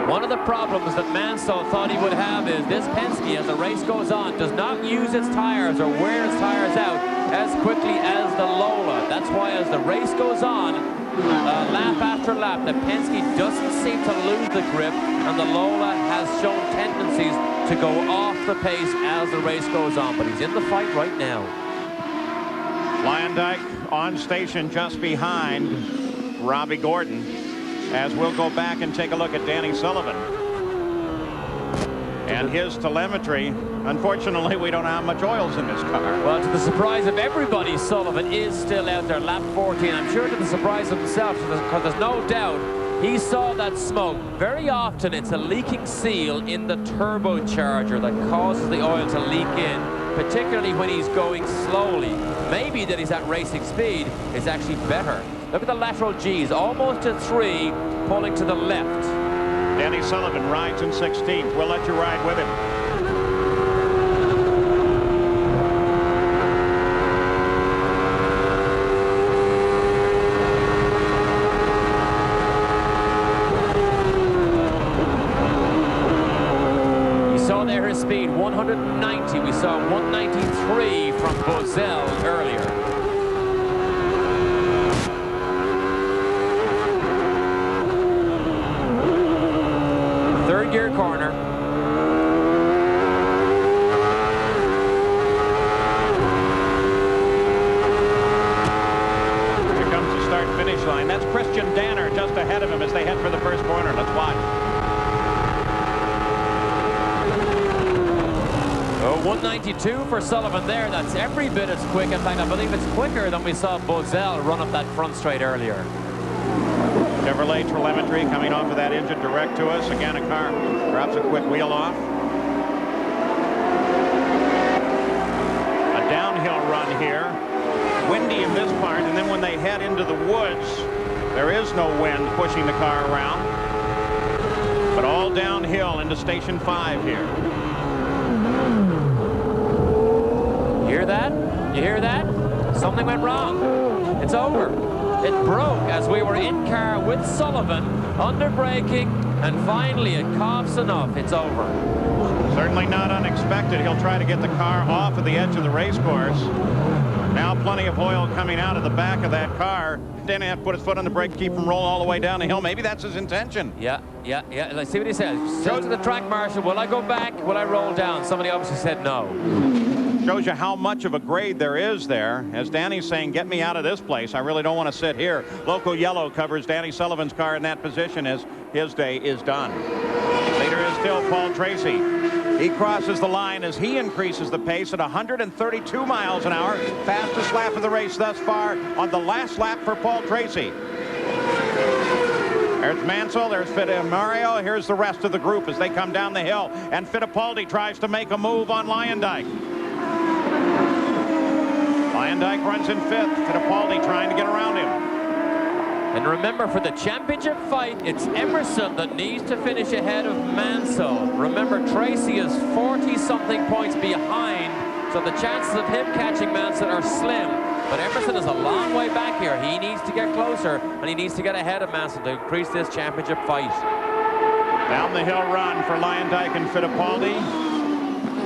One of the problems that Mansell thought he would have is this Penske, as the race goes on, does not use its tires or wear its tires out as quickly as the Lola. That's why as the race goes on, lap after lap, the Penske doesn't seem to lose the grip, and the Lola has shown tendencies to go off the pace as the race goes on, but he's in the fight right now. Lyondike on station just behind Robbie Gordon, as we'll go back and take a look at Danny Sullivan and his telemetry. Unfortunately, we don't know how much oil's in this car. Well, to the surprise of everybody, Sullivan is still out there, lap 14. I'm sure to the surprise of himself, because there's no doubt he saw that smoke. Very often it's a leaking seal in the turbocharger that causes the oil to leak in, particularly when he's going slowly. Maybe that he's at racing speed is actually better. Look at the lateral G's, almost at 3, pulling to the left. Danny Sullivan rides in 16th. We'll let you ride with him. You saw there his speed, 190. We saw 193 from Boesel earlier. Third gear corner. Here comes the start-finish line. That's Christian Danner just ahead of him as they head for the first corner. Let's watch. A 192 for Sullivan there. That's every bit as quick. In fact, I believe it's quicker than we saw Bozell run up that front straight earlier. Chevrolet telemetry coming off of that engine direct to us. Again, a car drops a quick wheel off. A downhill run here. Windy in this part, and then when they head into the woods, there is no wind pushing the car around. But all downhill into Station 5 here. You hear that? You hear that? Something went wrong. It's over. It broke as we were in car with Sullivan, under braking, and finally it coughs enough. It's over. Certainly not unexpected. He'll try to get the car off of the edge of the race course. Now plenty of oil coming out of the back of that car. Then he had to put his foot on the brake, keep him rolling all the way down the hill. Maybe that's his intention. Yeah. Let's see what he says. Shows to the track marshal, will I go back? Will I roll down? Somebody obviously said no. Shows you how much of a grade there is there. As Danny's saying, get me out of this place. I really don't want to sit here. Local yellow covers Danny Sullivan's car in that position as his day is done. Leader is still Paul Tracy. He crosses the line as he increases the pace at 132 miles an hour. Fastest lap of the race thus far on the last lap for Paul Tracy. There's Mansell, there's Mario. Here's the rest of the group as they come down the hill. And Fittipaldi tries to make a move on Leyendijk. Leyendijk runs in fifth. Fittipaldi trying to get around him. And remember, for the championship fight, it's Emerson that needs to finish ahead of Mansell. Remember, Tracy is 40-something points behind, so the chances of him catching Mansell are slim. But Emerson is a long way back here. He needs to get closer, and he needs to get ahead of Mansell to increase this championship fight. Down the hill run for Leyendijk and Fittipaldi.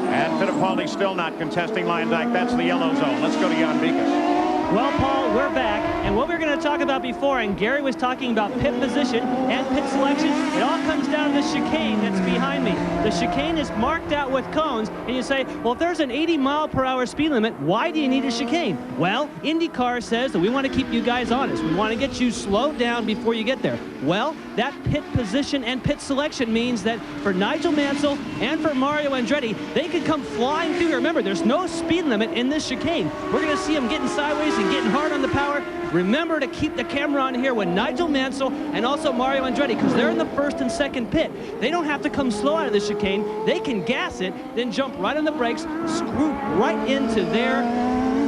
And Fittipaldi still not contesting Leyendijk. That's the yellow zone. Let's go to Jan Beekes. Well, Paul, we're back, and what we were going to talk about before, and Gary was talking about pit position and pit selection, it all comes down to the chicane that's behind me. The chicane is marked out with cones, and you say, well, if there's an 80-mile-per-hour speed limit, why do you need a chicane? Well, IndyCar says that we want to keep you guys honest. We want to get you slowed down before you get there. Well, that pit position and pit selection means that for Nigel Mansell and for Mario Andretti, they could come flying through here. Remember, there's no speed limit in this chicane. We're going to see them getting sideways and getting hard on the power. Remember to keep the camera on here with Nigel Mansell and also Mario Andretti, because they're in the first and second pit. They don't have to come slow out of the chicane. They can gas it, then jump right on the brakes, screw right into their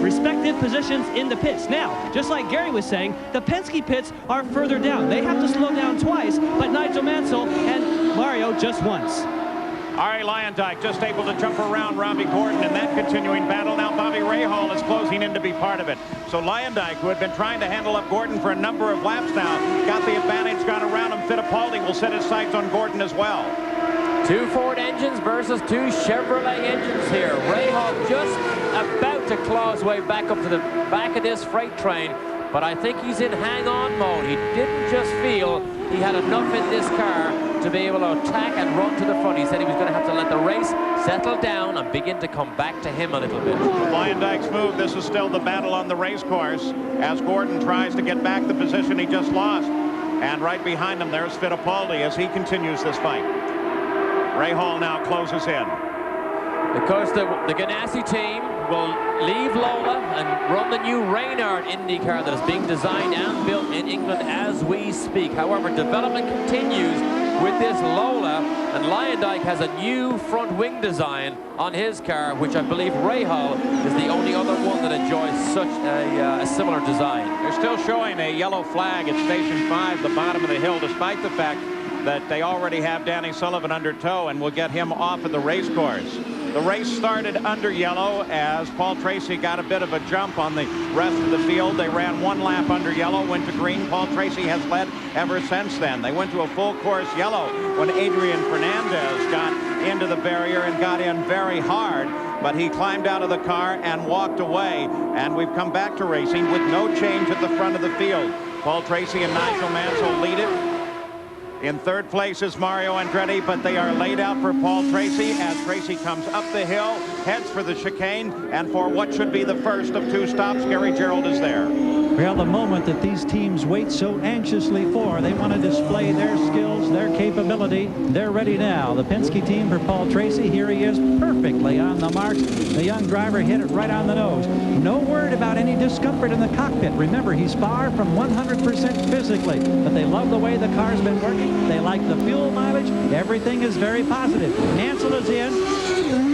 respective positions in the pits. Now, just like Gary was saying, the Penske pits are further down. They have to slow down twice, but Nigel Mansell and Mario just once. Ari Leyendijk just able to jump around Robbie Gordon in that continuing battle. Now Bobby Rahal is closing in to be part of it. So Leyendijk, who had been trying to handle up Gordon for a number of laps now, got the advantage, got around him. Fittipaldi will set his sights on Gordon as well. Two Ford engines versus two Chevrolet engines here. Rahal just about to claw his way back up to the back of this freight train, but I think he's in hang-on mode. He didn't just feel he had enough in this car to be able to attack and run to the front. He said he was going to have to let the race settle down and begin to come back to him a little bit. With Leyendijk's move, this is still the battle on the race course as Gordon tries to get back the position he just lost. And right behind him, there's Fittipaldi as he continues this fight. Rahal now closes in. Of course, the Ganassi team will leave Lola and run the new Reynard Indy car that is being designed and built in England as we speak. However, development continues with this Lola, and Leyendijk has a new front wing design on his car, which I believe Rahal is the only other one that enjoys such a similar design. They're still showing a yellow flag at Station 5, the bottom of the hill, despite the fact that they already have Danny Sullivan under tow and will get him off of the race course. The race started under yellow as Paul Tracy got a bit of a jump on the rest of the field. They ran one lap under yellow, went to green. Paul Tracy has led ever since then. They went to a full course yellow when Adrian Fernandez got into the barrier and got in very hard, but he climbed out of the car and walked away, and we've come back to racing with no change at the front of the field. Paul Tracy and Nigel Mansell lead it. In third place is Mario Andretti, but they are laid out for Paul Tracy as Tracy comes up the hill, heads for the chicane, and for what should be the first of two stops, Gary Gerould is there. Well, the moment that these teams wait so anxiously for, they want to display their skills, their capability. They're ready now. The Penske team for Paul Tracy. Here he is, perfectly on the mark. The young driver hit it right on the nose. No word about any discomfort in the cockpit. Remember, he's far from 100% physically, but they love the way the car's been working. They like the fuel mileage. Everything is very positive. Mansell is in.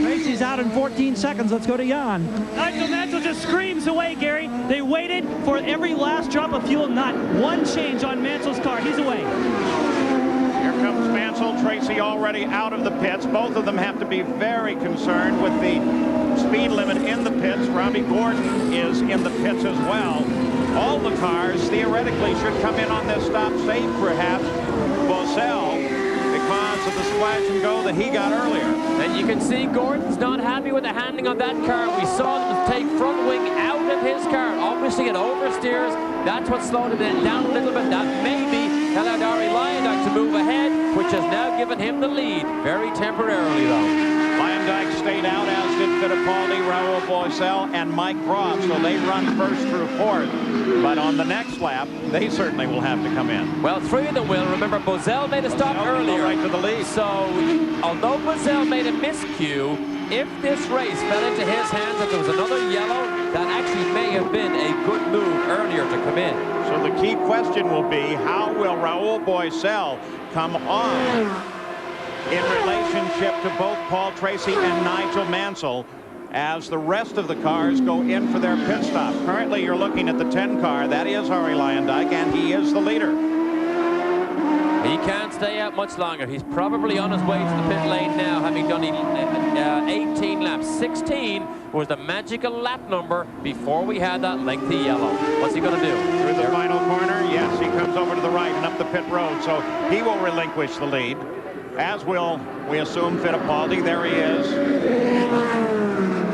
Tracy's out in 14 seconds. Let's go to Jan. Nigel Mansell just screams away, Gary. They waited for every last drop of fuel. Not one change on Mansell's car. He's away. Here comes Mansell. Tracy already out of the pits. Both of them have to be very concerned with the speed limit in the pits. Robbie Gordon is in the pits as well. All the cars theoretically should come in on this stop, save perhaps Bosell, because of the splash and go that he got earlier. And you can see Gordon's not happy with the handling of that car. We saw them take front wing out of his car. Obviously it oversteers. That's what slowed it down a little bit. That maybe allowed Ari Lyondike to move ahead, which has now given him the lead. Very temporarily, though. Lyondike stayed out, as did Fittipaldi, Raoul Boisel, and Mike Groff, so they run first through fourth. But on the next lap, they certainly will have to come in. Well, three of them will. Remember, Boisel made a stop earlier. Right to the lead. So, although Boisel made a miscue, if this race fell into his hands, if there was another yellow, that actually may have been a good move earlier to come in. So the key question will be, how will Raoul Boisel come on in relationship to both Paul Tracy and Nigel Mansell as the rest of the cars go in for their pit stop? Currently, you're looking at the 10 car. That is Ari Lyondike, and he is the leader. He can't stay out much longer. He's probably on his way to the pit lane now, having done 18 laps. 16 was the magical lap number before we had that lengthy yellow. What's he going to do? Through the final corner, yes, he comes over to the right and up the pit road, so he will relinquish the lead, as will, we assume, Fittipaldi. There he is.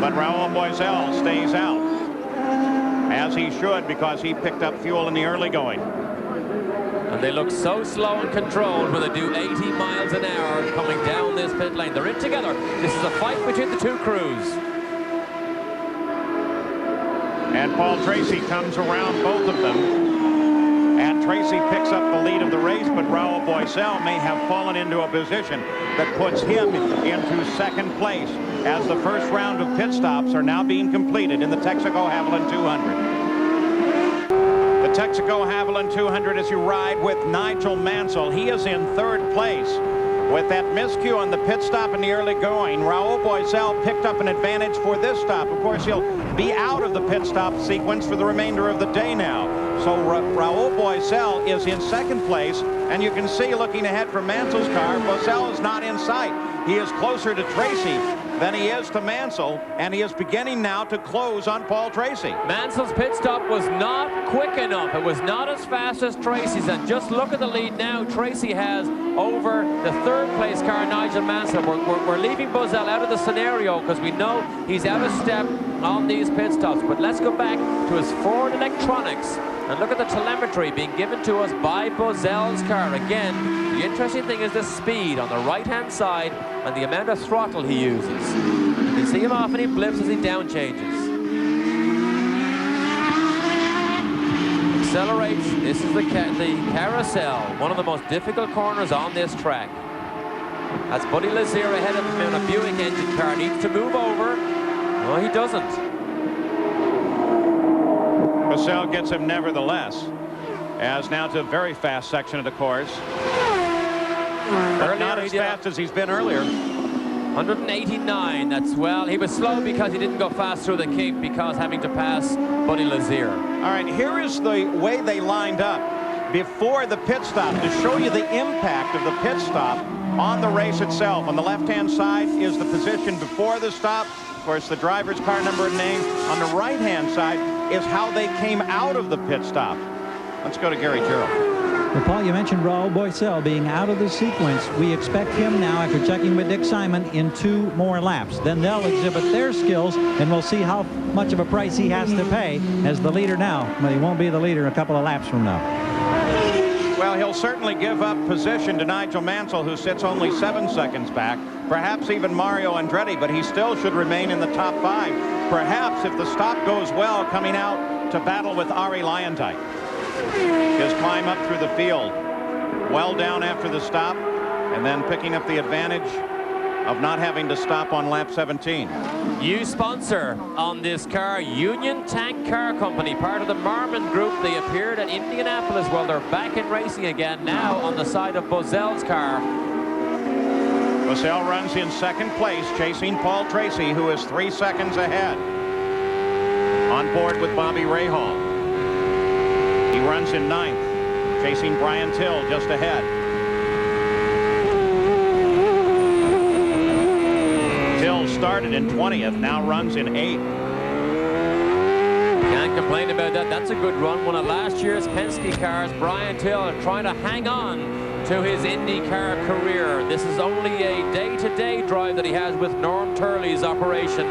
But Raoul Boisel stays out, as he should, because he picked up fuel in the early going. And they look so slow and controlled when they do 80 miles an hour coming down this pit lane. They're in together. This is a fight between the two crews. And Paul Tracy comes around both of them. And Tracy picks up the lead of the race, but Raoul Boisel may have fallen into a position that puts him into second place as the first round of pit stops are now being completed in the Texaco Havoline 200. The Texaco Havoline 200 as you ride with Nigel Mansell. He is in third place. With that miscue on the pit stop in the early going, Raoul Boisel picked up an advantage for this stop. Of course, he'll be out of the pit stop sequence for the remainder of the day now. So Raoul Boisel is in second place, and you can see, looking ahead from Mansell's car, Boisel is not in sight. He is closer to Tracy than he is to Mansell, and he is beginning now to close on Paul Tracy. Mansell's pit stop was not quick enough. It was not as fast as Tracy's, and just look at the lead now. Tracy has over the third place car, Nigel Mansell. We're leaving Boisel out of the scenario because we know he's out of step on these pit stops. But let's go back to his Ford electronics and look at the telemetry being given to us by Boisel's car. Again, the interesting thing is the speed on the right-hand side and the amount of throttle he uses. You can see him often in blips as he down changes. Accelerates. This is the carousel, one of the most difficult corners on this track. That's Buddy Lazier ahead of him in a Buick engine car. Needs to move over. No, he doesn't. Boisel gets him nevertheless, as now to a very fast section of the course. But not as fast as he's been earlier. 189. That's, well, he was slow because he didn't go fast through the kink because having to pass Buddy Lazier. All right, here is the way they lined up before the pit stop to show you the impact of the pit stop on the race itself. On the left-hand side is the position before the stop. Of course, the driver's car number and name. On the right-hand side is how they came out of the pit stop. Let's go to Gary Gerald. Well, Paul, you mentioned Raoul Boisel being out of the sequence. We expect him now, after checking with Dick Simon, in 2 more laps. Then they'll exhibit their skills, and we'll see how much of a price he has to pay as the leader now. But he won't be the leader a couple of laps from now. Well, he'll certainly give up position to Nigel Mansell, who sits only 7 seconds back. Perhaps even Mario Andretti, but he still should remain in the top 5. Perhaps, if the stop goes well, coming out to battle with Ari Lyondike. His climb up through the field, well down after the stop, and then picking up the advantage of not having to stop on lap 17. New sponsor on this car, Union Tank Car Company, part of the Marmon Group. They appeared at Indianapolis. Well, they're back in racing again now on the side of Bozel's car. Bozel runs in second place, chasing Paul Tracy, who is 3 seconds ahead. On board with Bobby Rahal. He runs in ninth, chasing Brian Till just ahead. Till started in 20th, now runs in 8th. Can't complain about that. That's a good run. One of last year's Penske cars. Brian Till trying to hang on to his IndyCar career. This is only a day-to-day drive that he has with Norm Turley's operation.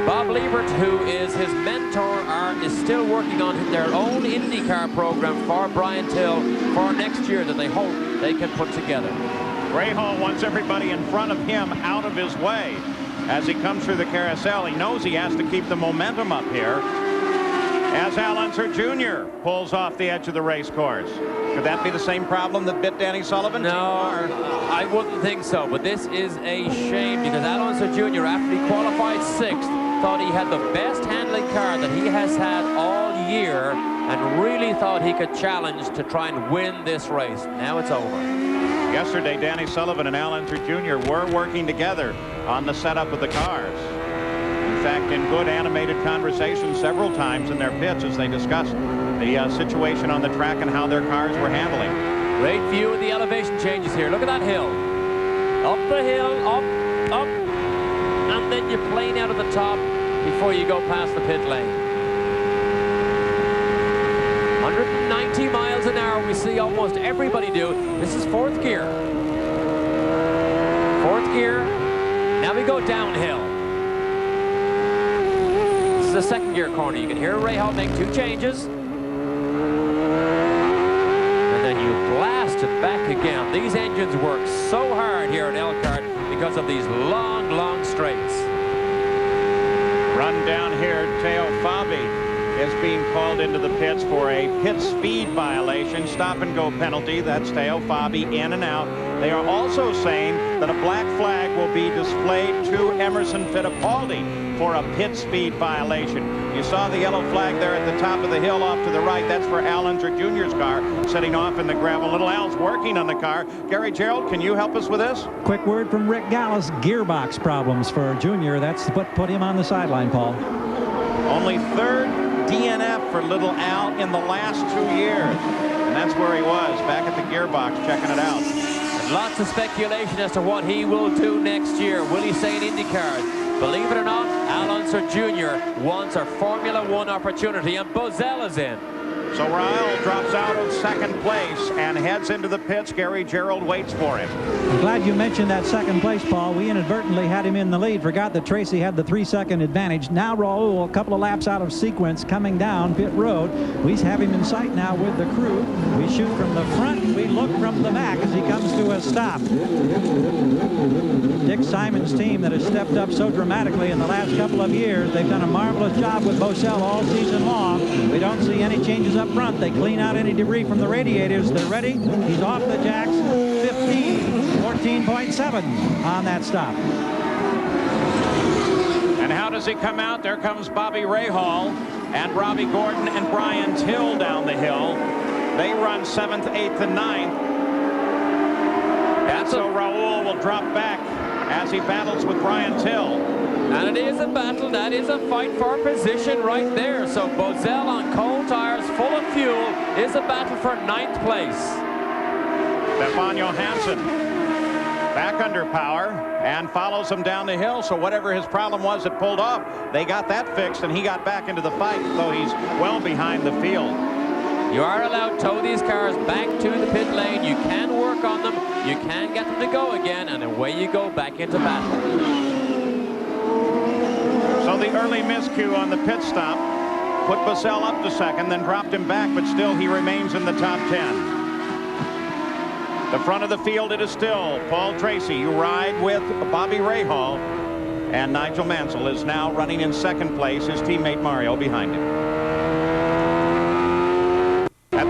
Bob Liebert, who is his mentor, is still working on their own IndyCar program for Brian Till for next year that they hope they can put together. Rahal wants everybody in front of him out of his way. As he comes through the carousel, he knows he has to keep the momentum up here. As Al Unser Jr. pulls off the edge of the race course. Could that be the same problem that bit Danny Sullivan? No, I wouldn't think so. But this is a shame because Al Unser Jr., after he qualified 6th, thought he had the best handling car that he has had all year and really thought he could challenge to try and win this race. Now it's over. Yesterday, Danny Sullivan and Al Unser Jr. were working together on the setup of the cars. In fact, in good animated conversation several times in their pits as they discussed the situation on the track and how their cars were handling. Great view of the elevation changes here. Look at that hill. Up the hill, up, and then you plane out of the top before you go past the pit lane. 190 miles an hour we see almost everybody do. This is 4th gear. 4th gear. Now we go downhill. This is a 2nd gear corner. You can hear Rahal make 2 changes. And then you blast it back again. These engines work so hard here at Elkhart because of these long, long straights. Run down here, Teo Fabi is being called into the pits for a pit speed violation, stop and go penalty. That's Teo Fabi in and out. They are also saying that a black flag will be displayed to Emerson Fittipaldi for a pit speed violation. You saw the yellow flag there at the top of the hill off to the right. That's for Al Unser Jr.'s car sitting off in the gravel. Little Al's working on the car. Gary Gerald, can you help us with this? Quick word from Rick Gallus, gearbox problems for Junior. That's what put him on the sideline, Paul. Only 3rd DNF for little Al in the last 2 years. And that's where he was, back at the gearbox, checking it out. And lots of speculation as to what he will do next year. Will he stay in IndyCar? Believe it or not, Al Unser Jr. wants a Formula One opportunity, and Bozel is in. So Raul drops out of 2nd place and heads into the pits. Gary Gerald waits for him. I'm glad you mentioned that 2nd place, Paul. We inadvertently had him in the lead. Forgot that Tracy had the 3-second advantage. Now Raul, a couple of laps out of sequence, coming down pit road. We have him in sight now with the crew. We shoot from the front. We look from the back as he comes to a stop. Dick Simon's team that has stepped up so dramatically in the last couple of years. They've done a marvelous job with Bozel all season long. We don't see any changes up front. They clean out any debris from the radiators. They're ready. He's off the jacks. 14.7 on that stop. And how does he come out? There comes Bobby Rahal and Robbie Gordon and Brian Till down the hill. They run 7th, 8th, and 9th. And so Raul will drop back as he battles with Brian Till. And it is a battle. That is a fight for position right there. So Bozel on cold tires, full of fuel, is a battle for 9th place. Stefan Johansson back under power and follows him down the hill. So whatever his problem was that pulled off, they got that fixed and he got back into the fight, though he's well behind the field. You are allowed to tow these cars back to the pit lane. You can work on them. You can get them to go again, and away you go back into battle. So the early miscue on the pit stop put Bozel up to 2nd, then dropped him back, but still he remains in the top 10. The front of the field, it is still Paul Tracy. You ride with Bobby Rahal, and Nigel Mansell is now running in 2nd place, his teammate Mario behind him.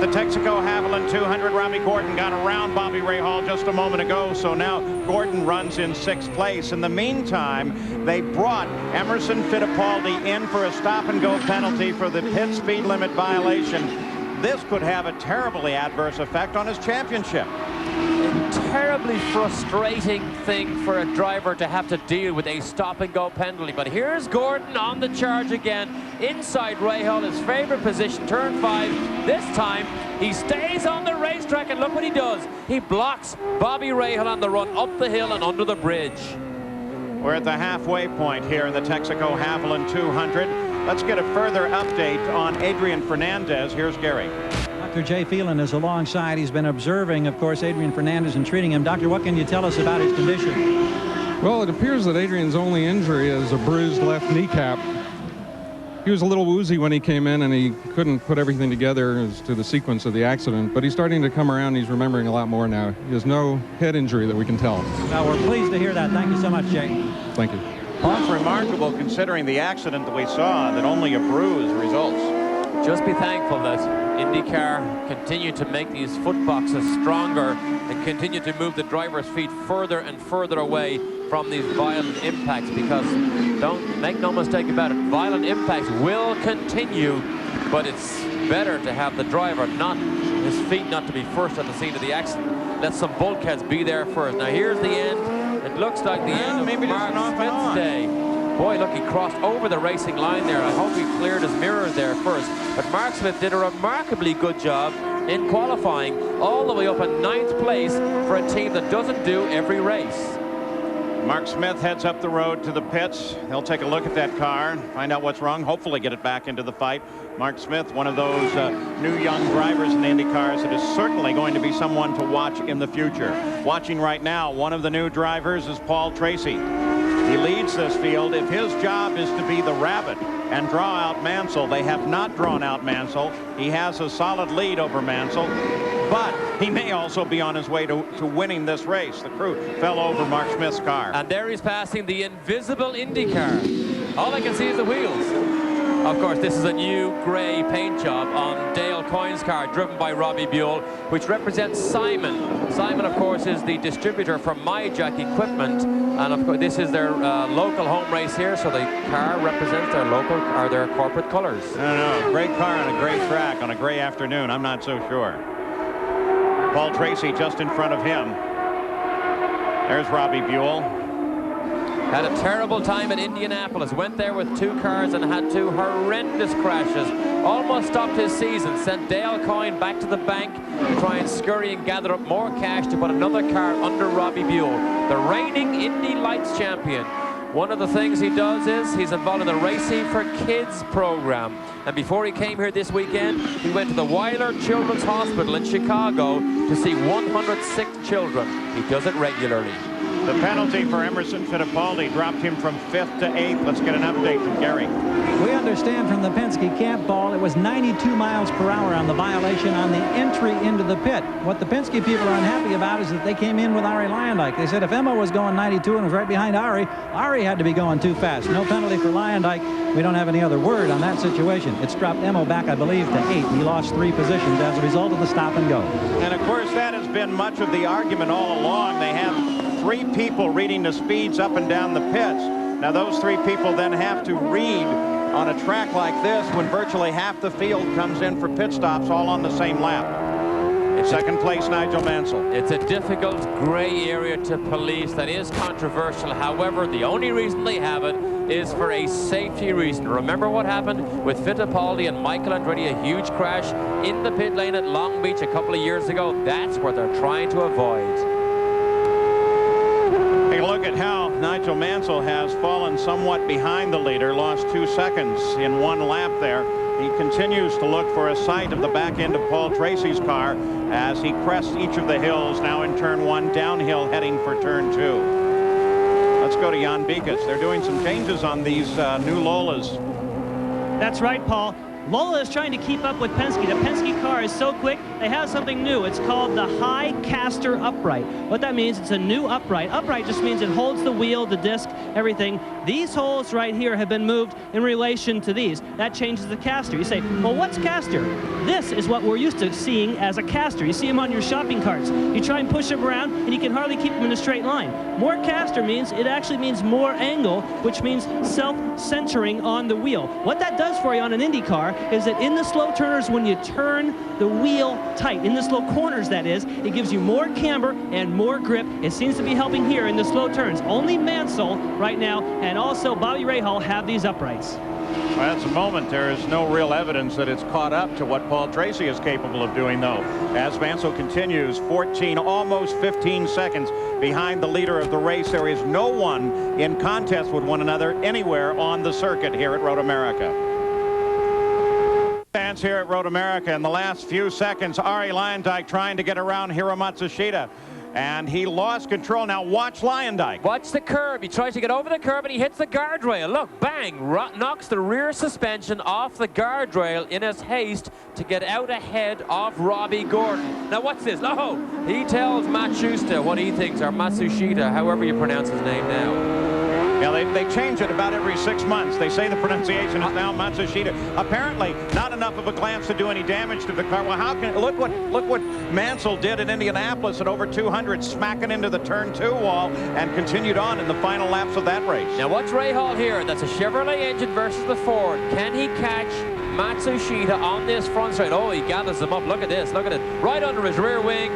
the Texaco Haviland 200, Robbie Gordon got around Bobby Rahal just a moment ago, so now Gordon runs in 6th place. In the meantime, they brought Emerson Fittipaldi in for a stop-and-go penalty for the pit speed limit violation. This could have a terribly adverse effect on his championship. A terribly frustrating thing for a driver to have to deal with a stop-and-go penalty. But here's Gordon on the charge again, inside Rahal, his favorite position, turn 5. This time, he stays on the racetrack, and look what he does. He blocks Bobby Rahal on the run up the hill and under the bridge. We're at the halfway point here in the Texaco Haviland 200. Let's get a further update on Adrian Fernandez. Here's Gary. Dr. Jay Phelan is alongside. He's been observing, of course, Adrian Fernandez and treating him. Doctor, what can you tell us about his condition? Well, it appears that Adrian's only injury is a bruised left kneecap. He was a little woozy when he came in, and he couldn't put everything together as to the sequence of the accident, but he's starting to come around. He's remembering a lot more now. He has no head injury that we can tell. Well, we're pleased to hear that. Thank you so much, Jay. Thank you. It's remarkable considering the accident that we saw that only a bruise results. Just be thankful that IndyCar continue to make these foot boxes stronger and continue to move the driver's feet further and further away from these violent impacts, because don't make no mistake about it, violent impacts will continue, but it's better to have the driver, not his feet, not to be first at the scene of the accident. Let some bulkheads be there first. Now here's the end. It looks like the end of Mark Smith's day. Boy, look, he crossed over the racing line there. I hope he cleared his mirrors there first. But Mark Smith did a remarkably good job in qualifying all the way up in 9th place for a team that doesn't do every race. Mark Smith heads up the road to the pits. They'll take a look at that car, find out what's wrong, hopefully get it back into the fight. Mark Smith, one of those new young drivers in Indy cars that is certainly going to be someone to watch in the future. Watching right now, one of the new drivers is Paul Tracy. He leads this field. If his job is to be the rabbit and draw out Mansell, they have not drawn out Mansell. He has a solid lead over Mansell, but he may also be on his way to winning this race. The crew fell over Mark Smith's car. And there he's passing the invisible Indy car. All I can see is the wheels. Of course, this is a new grey paint job on Dale Coyne's car, driven by Robbie Buell, which represents Simon. Simon, of course, is the distributor for MyJack Equipment, and of course, this is their local home race here, so the car represents their local or their corporate colors. I don't know, great car on a great track on a gray afternoon. I'm not so sure. Paul Tracy just in front of him. There's Robbie Buell. Had a terrible time at Indianapolis. Went there with 2 cars and had 2 horrendous crashes. Almost stopped his season. Sent Dale Coyne back to the bank to try and scurry and gather up more cash to put another car under Robbie Buell, the reigning Indy Lights champion. One of the things he does is he's involved in the Racing for Kids program. And before he came here this weekend, he went to the Weiler Children's Hospital in Chicago to see 100 sick children. He does it regularly. The penalty for Emerson Fittipaldi dropped him from 5th to 8th. Let's get an update from Gary. We understand from the Penske camp, Paul, it was 92 miles per hour on the violation on the entry into the pit. What the Penske people are unhappy about is that they came in with Ari Luyendyk. They said if Emma was going 92 and was right behind Ari had to be going too fast. No penalty for Luyendyk. We don't have any other word on that situation. It's dropped Emma back, I believe, to 8. He lost 3 positions as a result of the stop and go. And of course, that has been much of the argument all along. They have 3 people reading the speeds up and down the pits. Now those 3 people then have to read on a track like this when virtually half the field comes in for pit stops all on the same lap. Second place, Nigel Mansell. It's a difficult gray area to police that is controversial. However, the only reason they have it is for a safety reason. Remember what happened with Fittipaldi and Michael Andretti, a huge crash in the pit lane at Long Beach a couple of years ago. That's what they're trying to avoid. Take a look at how Nigel Mansell has fallen somewhat behind the leader, lost 2 seconds in 1 lap there. He continues to look for a sight of the back end of Paul Tracy's car as he crests each of the hills, now in turn 1, downhill heading for turn 2. Let's go to Jan Bikas. They're doing some changes on these new Lolas. That's right, Paul. Lola is trying to keep up with Penske. The Penske car is so quick, they have something new. It's called the high caster upright. What that means, it's a new upright. Upright just means it holds the wheel, the disc, everything. These holes right here have been moved in relation to these. That changes the caster. You say, well, what's caster? This is what we're used to seeing as a caster. You see them on your shopping carts. You try and push them around, and you can hardly keep them in a straight line. More caster means, it actually means more angle, which means self-centering on the wheel. What that does for you on an Indy car is that in the slow turners, when you turn the wheel tight, in the slow corners that is, it gives you more camber and more grip. It seems to be helping here in the slow turns. Only Mansell right now and also Bobby Rahal have these uprights. Well, at the moment, there is no real evidence that it's caught up to what Paul Tracy is capable of doing, though. As Mansell continues, 14, almost 15 seconds behind the leader of the race. There is no one in contest with one another anywhere on the circuit here at Road America. Fans here at Road America in the last few seconds. Ari Luyendyk trying to get around Hiro Matsushita. And he lost control. Now watch Luyendyk. Watch the curb. He tries to get over the curb and he hits the guardrail. Look, bang, knocks the rear suspension off the guardrail in his haste to get out ahead of Robbie Gordon. Now what's this? Oh, he tells Matsushita what he thinks, or Matsushita, however you pronounce his name now. Yeah, they change it about every 6 months. They say the pronunciation is now Matsushita. Apparently, not enough of a glance to do any damage to the car. Well, how can look what Mansell did in Indianapolis at over 200, smacking into the turn 2 wall, and continued on in the final laps of that race. Now watch Rahal here. That's a Chevrolet engine versus the Ford. Can he catch Matsushita on this front straight? Oh, he gathers him up. Look at this. Look at it. Right under his rear wing.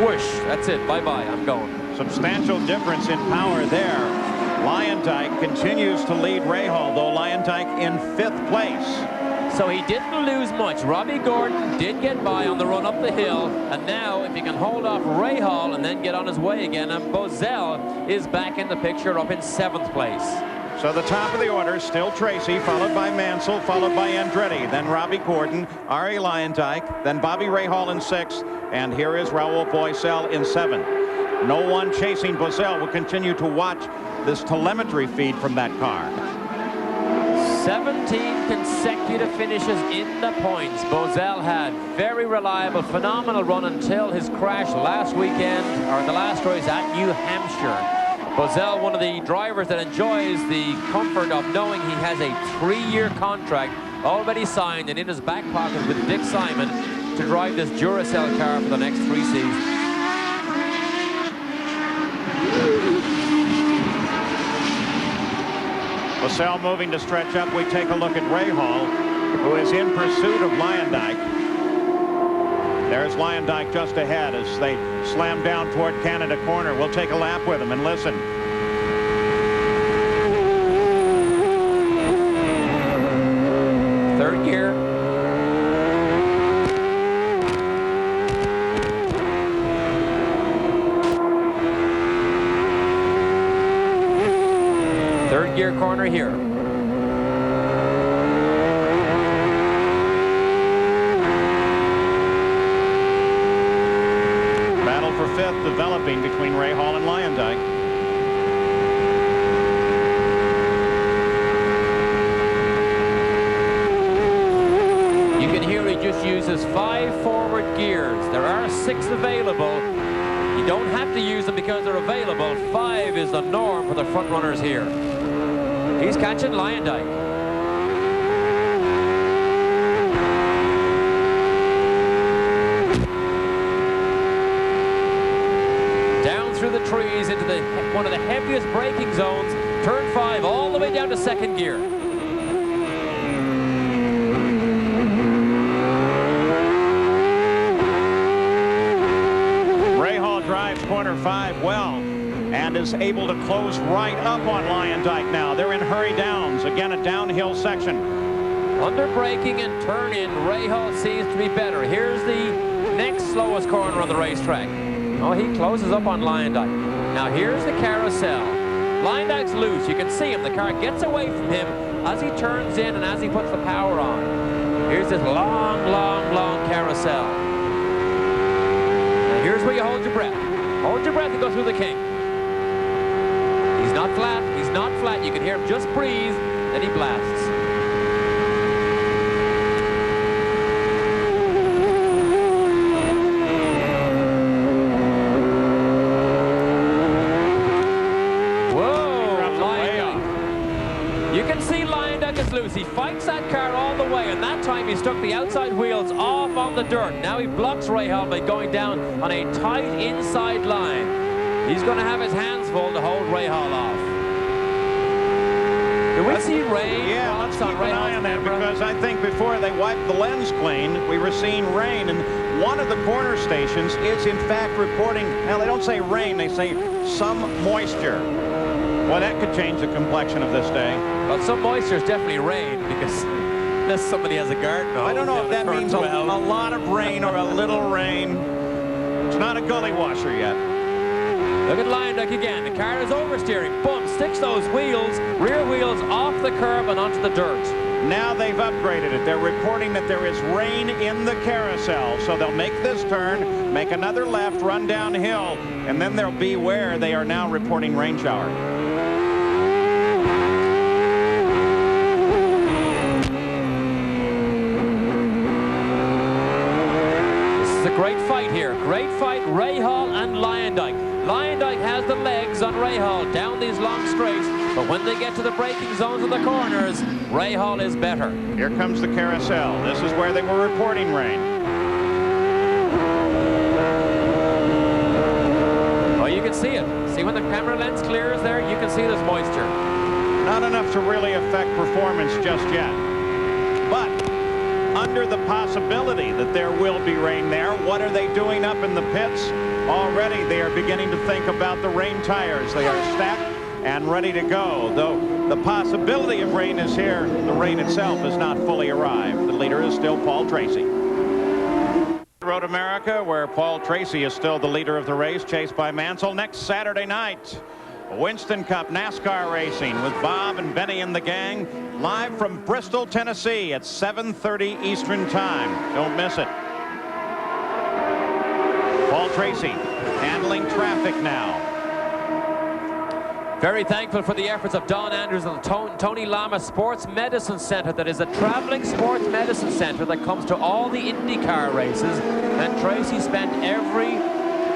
Whoosh. That's it. Bye-bye. I'm going. Substantial difference in power there. Luyendyk continues to lead Rahal, though Luyendyk in 5th place. So he didn't lose much. Robbie Gordon did get by on the run up the hill, and now if he can hold off Rahal and then get on his way again, and Bozell is back in the picture up in 7th place. So the top of the order, still Tracy, followed by Mansell, followed by Andretti, then Robbie Gordon, Ari Luyendyk, then Bobby Rahal in 6th, and here is Raul Boesel in 7th. No one chasing Bozell. Will continue to watch this telemetry feed from that car. 17 consecutive finishes in the points. Bozell had very reliable, phenomenal run until his crash last weekend, or the last race at New Hampshire. Bozell, one of the drivers that enjoys the comfort of knowing he has a 3-year contract already signed and in his back pocket with Dick Simon to drive this Duracell car for the next 3 seasons. Bozell moving to stretch up. We take a look at Rahal, who is in pursuit of Luyendyk. There's Luyendyk just ahead as they slam down toward Canada corner. We'll take a lap with him and listen. Third gear. Third gear corner here. Battle for 5th developing between Rahal and Luyendyk. You can hear he just uses 5 forward gears. There are 6 available. You don't have to use them because they're available. 5 is the norm for the front runners here. He's catching Luyendyk. Down through the trees into one of the heaviest braking zones. Turn 5 all the way down to 2nd gear. Rahal drives corner 5 well and is able to close right up on Luyendyk now. They're in hurry downs. Again, a downhill section. Under braking and turn in, Rahal seems to be better. Here's the next slowest corner on the racetrack. Oh, he closes up on Luyendyk. Now here's the carousel. Luyendyk's loose. You can see him. The car gets away from him as he turns in and as he puts the power on. Here's this long, long, long carousel. Now here's where you hold your breath. Hold your breath and go through the kink. He's not flat. He's not flat. You can hear him just breathe, then he blasts. Tracy fights that car all the way, and that time he stuck the outside wheels off on the dirt. Now he blocks Rahal by going down on a tight inside line. He's going to have his hands full to hold Rahal off. Do we see rain? Yeah, let's keep an eye on that, because I think before they wiped the lens clean, we were seeing rain, and one of the corner stations is in fact reporting, now they don't say rain, they say some moisture. Well, that could change the complexion of this day. Well, some moisture is definitely rain, because unless somebody has a garden. I don't know if that means a lot of rain or a little rain. It's not a gully washer yet. Look at Lyondike again. The car is oversteering. Boom, sticks those wheels, rear wheels off the curb and onto the dirt. Now they've upgraded it. They're reporting that there is rain in the carousel. So they'll make this turn, make another left, run downhill, and then they'll be where they are now reporting rain shower. This is a great fight here. Great fight, Rahal and Lyondike. Lyondike has the legs on Rahal down these long straights, but when they get to the braking zones of the corners, Rahal is better. Here comes the carousel. This is where they were reporting rain. Oh, you can see it. See when the camera lens clears there, you can see there's moisture. Not enough to really affect performance just yet. But under the possibility that there will be rain there, what are they doing up in the pits? Already they are beginning to think about the rain tires. They are stacked and ready to go. Though the possibility of rain is here, the rain itself has not fully arrived. The leader is still Paul Tracy. Road America, where Paul Tracy is still the leader of the race, chased by Mansell. Next Saturday night, Winston Cup NASCAR racing with Bob and Benny and the gang, live from Bristol, Tennessee at 7:30 Eastern Time. Don't miss it. Paul Tracy handling traffic now. Very thankful for the efforts of Don Andrews and the Tony Lama Sports Medicine Center. That is a traveling sports medicine center that comes to all the IndyCar races. And Tracy spent every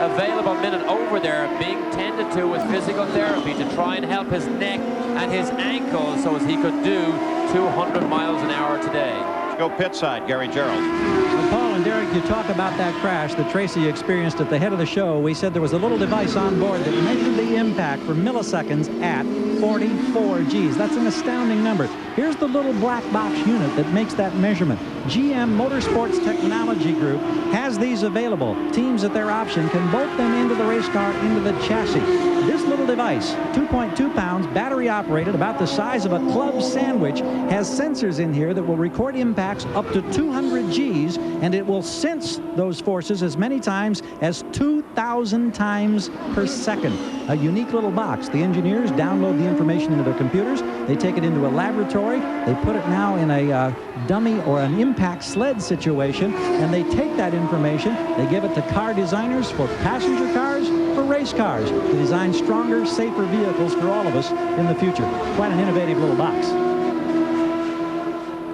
available minute over there being tended to with physical therapy to try and help his neck and his ankles so as he could do 200 miles an hour today. Let's go pit side, Gary Gerald. Well, Paul and Derek, you talk about that crash that Tracy experienced at the head of the show. We said there was a little device on board that measured the impact for milliseconds at 44 Gs. That's an astounding number. Here's the little black box unit that makes that measurement. GM Motorsports Technology Group has these available. Teams at their option can bolt them into the race car, into the chassis. This little device, 2.2 pounds, battery operated, about the size of a club sandwich, has sensors in here that will record impacts up to 200 Gs, and it will sense those forces as many times as 2,000 times per second. A unique little box. The engineers download the information into their computers. They take it into a laboratory. They put it now in a dummy or an impact sled situation, and they take that information. They give it to car designers for passenger cars, for race cars, to design stronger, safer vehicles for all of us in the future. Quite an innovative little box.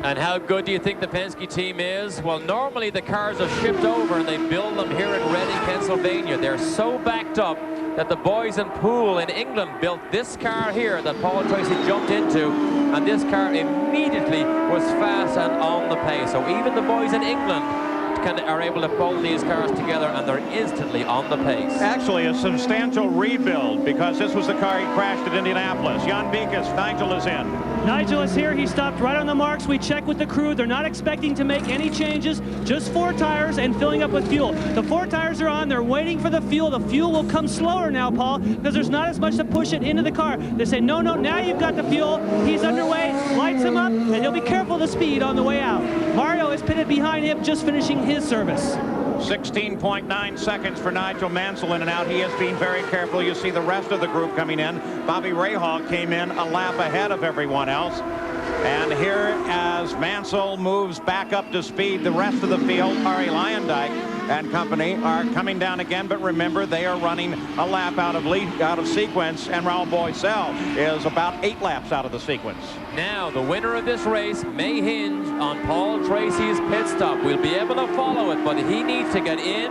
And how good do you think the Penske team is? Well, normally the cars are shipped over and they build them here in Reading, Pennsylvania. They're so backed up that the boys in Poole in England built this car here that Paul Tracy jumped into, and this car immediately was fast and on the pace. So even the boys in England are able to bolt these cars together, and they're instantly on the pace. Actually, a substantial rebuild, because this was the car he crashed at Indianapolis. Jan Beekes, Nigel is in. Nigel is here. He stopped right on the marks. We checked with the crew. They're not expecting to make any changes, just 4 tires and filling up with fuel. The 4 tires are on. They're waiting for the fuel. The fuel will come slower now, Paul, because there's not as much to push it into the car. They say, no, now you've got the fuel. He's underway, lights him up, and he'll be careful of the speed on the way out. Mario is pitted behind him, just finishing his service. 16.9 seconds for Nigel Mansell in and out. He is being very careful. You see the rest of the group coming in. Bobby Rahal came in a lap ahead of everyone else. And here, as Mansell moves back up to speed, the rest of the field, Ari Lyondike and company, are coming down again. But remember, they are running a lap out of sequence, and Raul Boesel is about 8 laps out of the sequence. Now, the winner of this race may hinge on Paul Tracy's pit stop. We'll be able to follow it, but he needs to get in,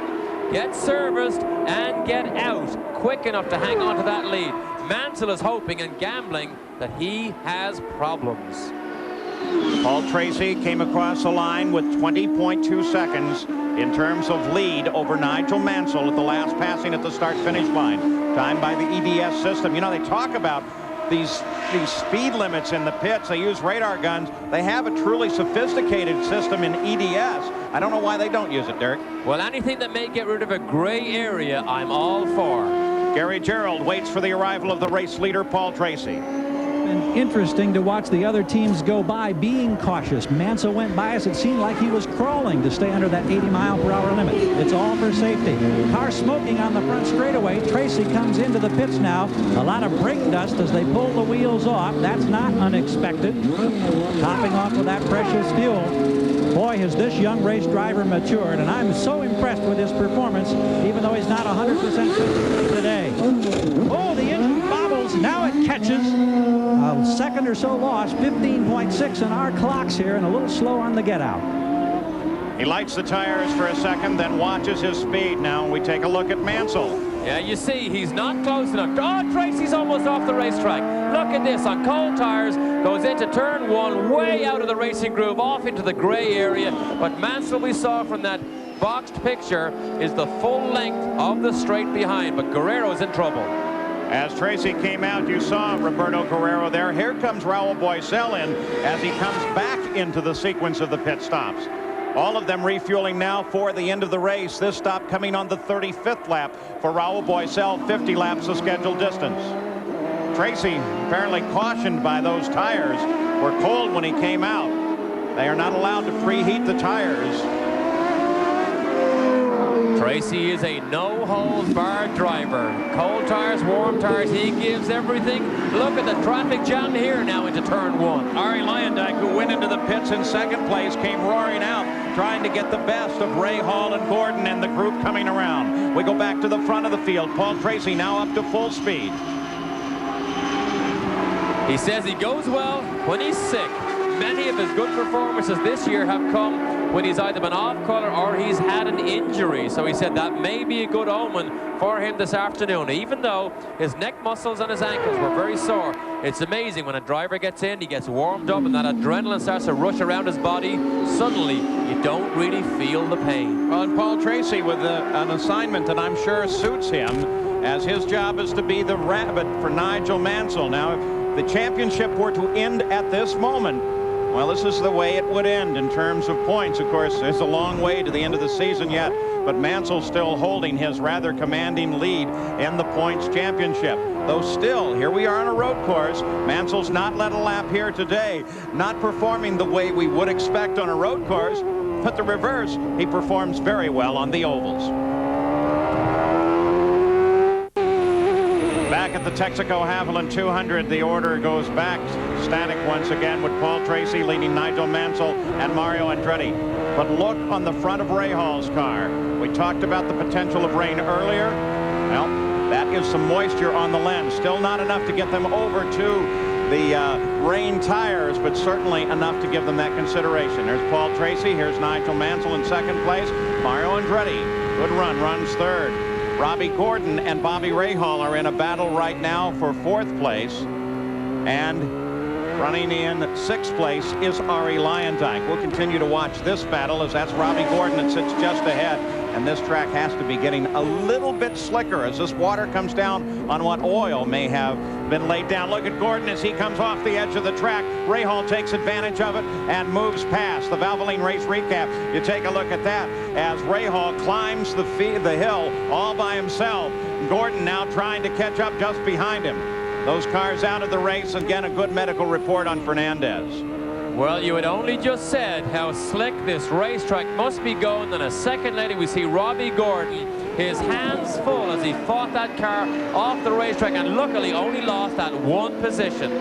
get serviced, and get out quick enough to hang on to that lead. Mansell is hoping and gambling that he has problems. Paul Tracy came across the line with 20.2 seconds in terms of lead over Nigel Mansell at the last passing at the start-finish line. Timed by the EDS system. You know, they talk about these speed limits in the pits. They use radar guns. They have a truly sophisticated system in EDS. I don't know why they don't use it, Derek. Well, anything that may get rid of a gray area, I'm all for. Gary Gerald waits for the arrival of the race leader, Paul Tracy. And interesting to watch the other teams go by being cautious. Mansell went by us. It seemed like he was crawling to stay under that 80-mile-per-hour limit. It's all for safety. Car smoking on the front straightaway. Tracy comes into the pits now. A lot of brake dust as they pull the wheels off. That's not unexpected. Topping off with that precious fuel. Boy, has this young race driver matured, and I'm so impressed with his performance, even though he's not 100% fit today. Oh, the engine bobbles. Now it catches. A second or so lost. 15.6 in our clocks here, and a little slow on the get-out. He lights the tires for a second, then watches his speed. Now we take a look at Mansell. Yeah, you see, he's not close enough. Oh, Tracy's almost off the racetrack. Look at this, on cold tires, goes into turn one, way out of the racing groove, off into the gray area. But Mansell, we saw from that boxed picture, is the full length of the straight behind. But Guerrero's in trouble. As Tracy came out, you saw Roberto Guerrero there. Here comes Raul Boisel in as he comes back into the sequence of the pit stops. All of them refueling now for the end of the race. This stop coming on the 35th lap for Raul Boisel, 50 laps of scheduled distance. Tracy apparently cautioned by those tires. Were cold when he came out. They are not allowed to preheat the tires. Tracy is a no-holds-barred driver. Cold tires, warm tires, he gives everything. Look at the traffic jam here now into turn one. Arie Luyendyk, who went into the pits in second place, came roaring out, trying to get the best of Ray Hall and Gordon and the group coming around. We go back to the front of the field. Paul Tracy now up to full speed. He says he goes well when he's sick. Many of his good performances this year have come when he's either been off color or he's had an injury. So he said that may be a good omen for him this afternoon. Even though his neck muscles and his ankles were very sore, it's amazing when a driver gets in, he gets warmed up, and that adrenaline starts to rush around his body. Suddenly, you don't really feel the pain. Well, and Paul Tracy with an assignment that I'm sure suits him, as his job is to be the rabbit for Nigel Mansell. Now, if the championship were to end at this moment, well, this is the way it would end in terms of points. Of course, there's a long way to the end of the season yet, but Mansell's still holding his rather commanding lead in the points championship. Though still, here we are on a road course. Mansell's not led a lap here today, not performing the way we would expect on a road course, but the reverse, he performs very well on the ovals. Back at the Texaco Haviland 200, the order goes back static once again with Paul Tracy leading Nigel Mansell and Mario Andretti. But look on the front of Ray Hall's car. We talked about the potential of rain earlier. Well, that is some moisture on the lens. Still not enough to get them over to the rain tires, but certainly enough to give them that consideration. There's Paul Tracy. Here's Nigel Mansell in second place. Mario Andretti, good run, runs third. Robbie Gordon and Bobby Rahal are in a battle right now for fourth place. And running in sixth place is Arie Luyendyk. We'll continue to watch this battle as that's Robbie Gordon that sits just ahead. And this track has to be getting a little bit slicker as this water comes down on what oil may have been laid down. Look at Gordon as he comes off the edge of the track. Rahal takes advantage of it and moves past. The Valvoline race recap. You take a look at that as Rahal climbs the hill all by himself. Gordon now trying to catch up just behind him. Those cars out of the race. Again, a good medical report on Fernandez. Well, you had only just said how slick this racetrack must be going. Then a second later, we see Robbie Gordon, his hands full as he fought that car off the racetrack and luckily only lost that one position.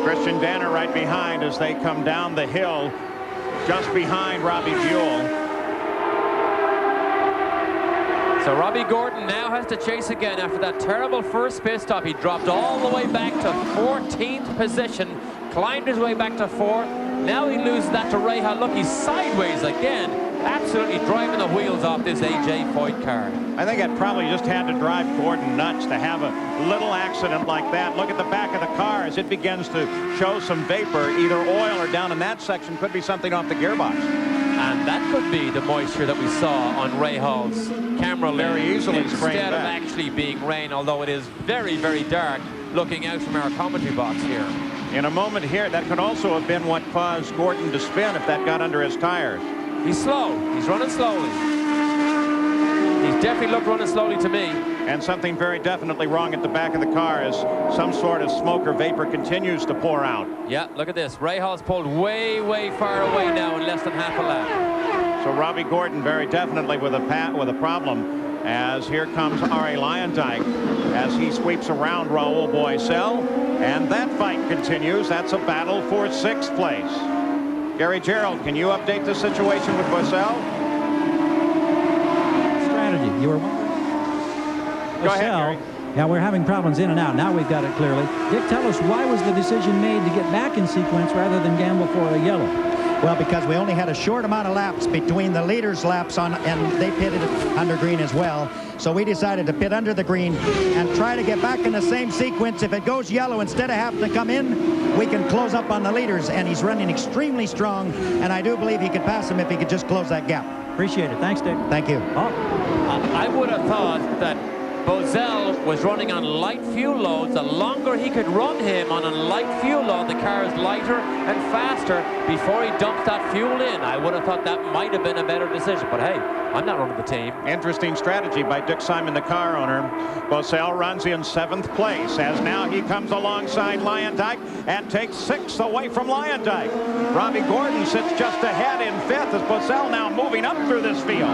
Christian Danner right behind as they come down the hill just behind Robbie Buell. So Robbie Gordon now has to chase again after that terrible first pit stop. He dropped all the way back to 14th position, climbed his way back to 4th. Now he loses that to Rahal. Look, he's sideways again. absolutely driving the wheels off this A.J. Foyt car. I think it probably just had to drive Gordon nuts to have a little accident like that. Look at the back of the car as it begins to show some vapor, either oil or down in that section. Could be something off the gearbox. And that could be the moisture that we saw on Ray Hall's camera lens. Very easily spraying instead of back. actually being rain, although it is very, very dark looking out from our commentary box here. In a moment here, that could also have been what caused Gordon to spin if that got under his tires. He's slow. He's running slowly. He's definitely looked running slowly to me. And something very definitely wrong at the back of the car as some sort of smoke or vapor continues to pour out. Yeah, look at this. Ray Hall's pulled way, way far away now in less than half a lap. So Robbie Gordon very definitely with a problem, as here comes R.A. Lyondike as he sweeps around Raul Boisel, and that fight continues. That's a battle for 6th place. Gary Gerald, can you update the situation with Boisel? Strategy. You were Go ahead, Gary. Yeah, we're having problems in and out. Now we've got it clearly. Dick, tell us, why was the decision made to get back in sequence rather than gamble for a yellow? Well, because we only had a short amount of laps between the leaders' laps and they pitted under green as well. So we decided to pit under the green and try to get back in the same sequence. If it goes yellow, instead of having to come in, we can close up on the leaders. And he's running extremely strong, and I do believe he could pass him if he could just close that gap. Appreciate it. Thanks, Dick. Thank you. I would have thought that Boisel was running on light fuel loads. The longer he could run him on a light fuel load, the car is lighter and faster before he dumps that fuel in. I would have thought that might have been a better decision. But hey, I'm not running the team. Interesting strategy by Dick Simon, the car owner. Boisel runs in 7th place as now he comes alongside Lyondike and takes 6th away from Lyondike. Robbie Gordon sits just ahead in 5th as Boisel now moving up through this field.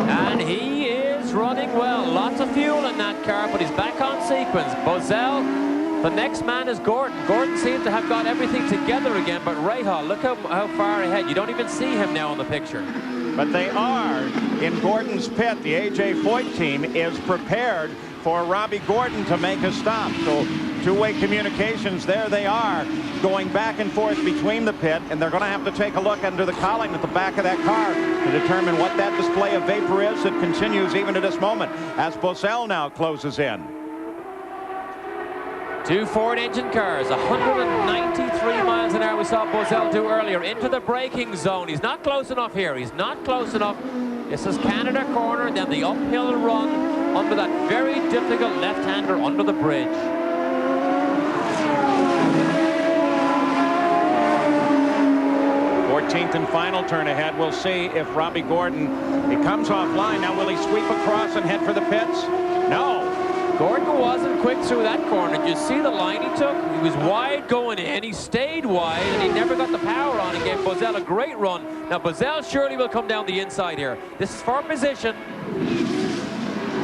And he is running well. Lots of fuel in that car, but he's back on sequence. Boisel, the next man is Gordon. Gordon seems to have got everything together again, but Ray Hall, look how far ahead. You don't even see him now in the picture. But they are in Gordon's pit. The A.J. Foyt team is prepared for Robbie Gordon to make a stop. So two-way communications, there they are, going back and forth between the pit, and they're going to have to take a look under the cowling at the back of that car to determine what that display of vapor is that continues even to this moment as Boisel now closes in. Two Ford engine cars, 193 miles an hour we saw Boisel do earlier, into the braking zone. He's not close enough here. He's not close enough. This is Canada corner, then the uphill run under that very difficult left-hander under the bridge. Fourteenth and final turn ahead. We'll see if Robbie Gordon, he comes offline. Now will he sweep across and head for the pits? No. Gordon wasn't quick through that corner. Did you see the line he took? He was wide going in. He stayed wide, and he never got the power on and gave Boisel a great run. Now, Boisel surely will come down the inside here. This is for position.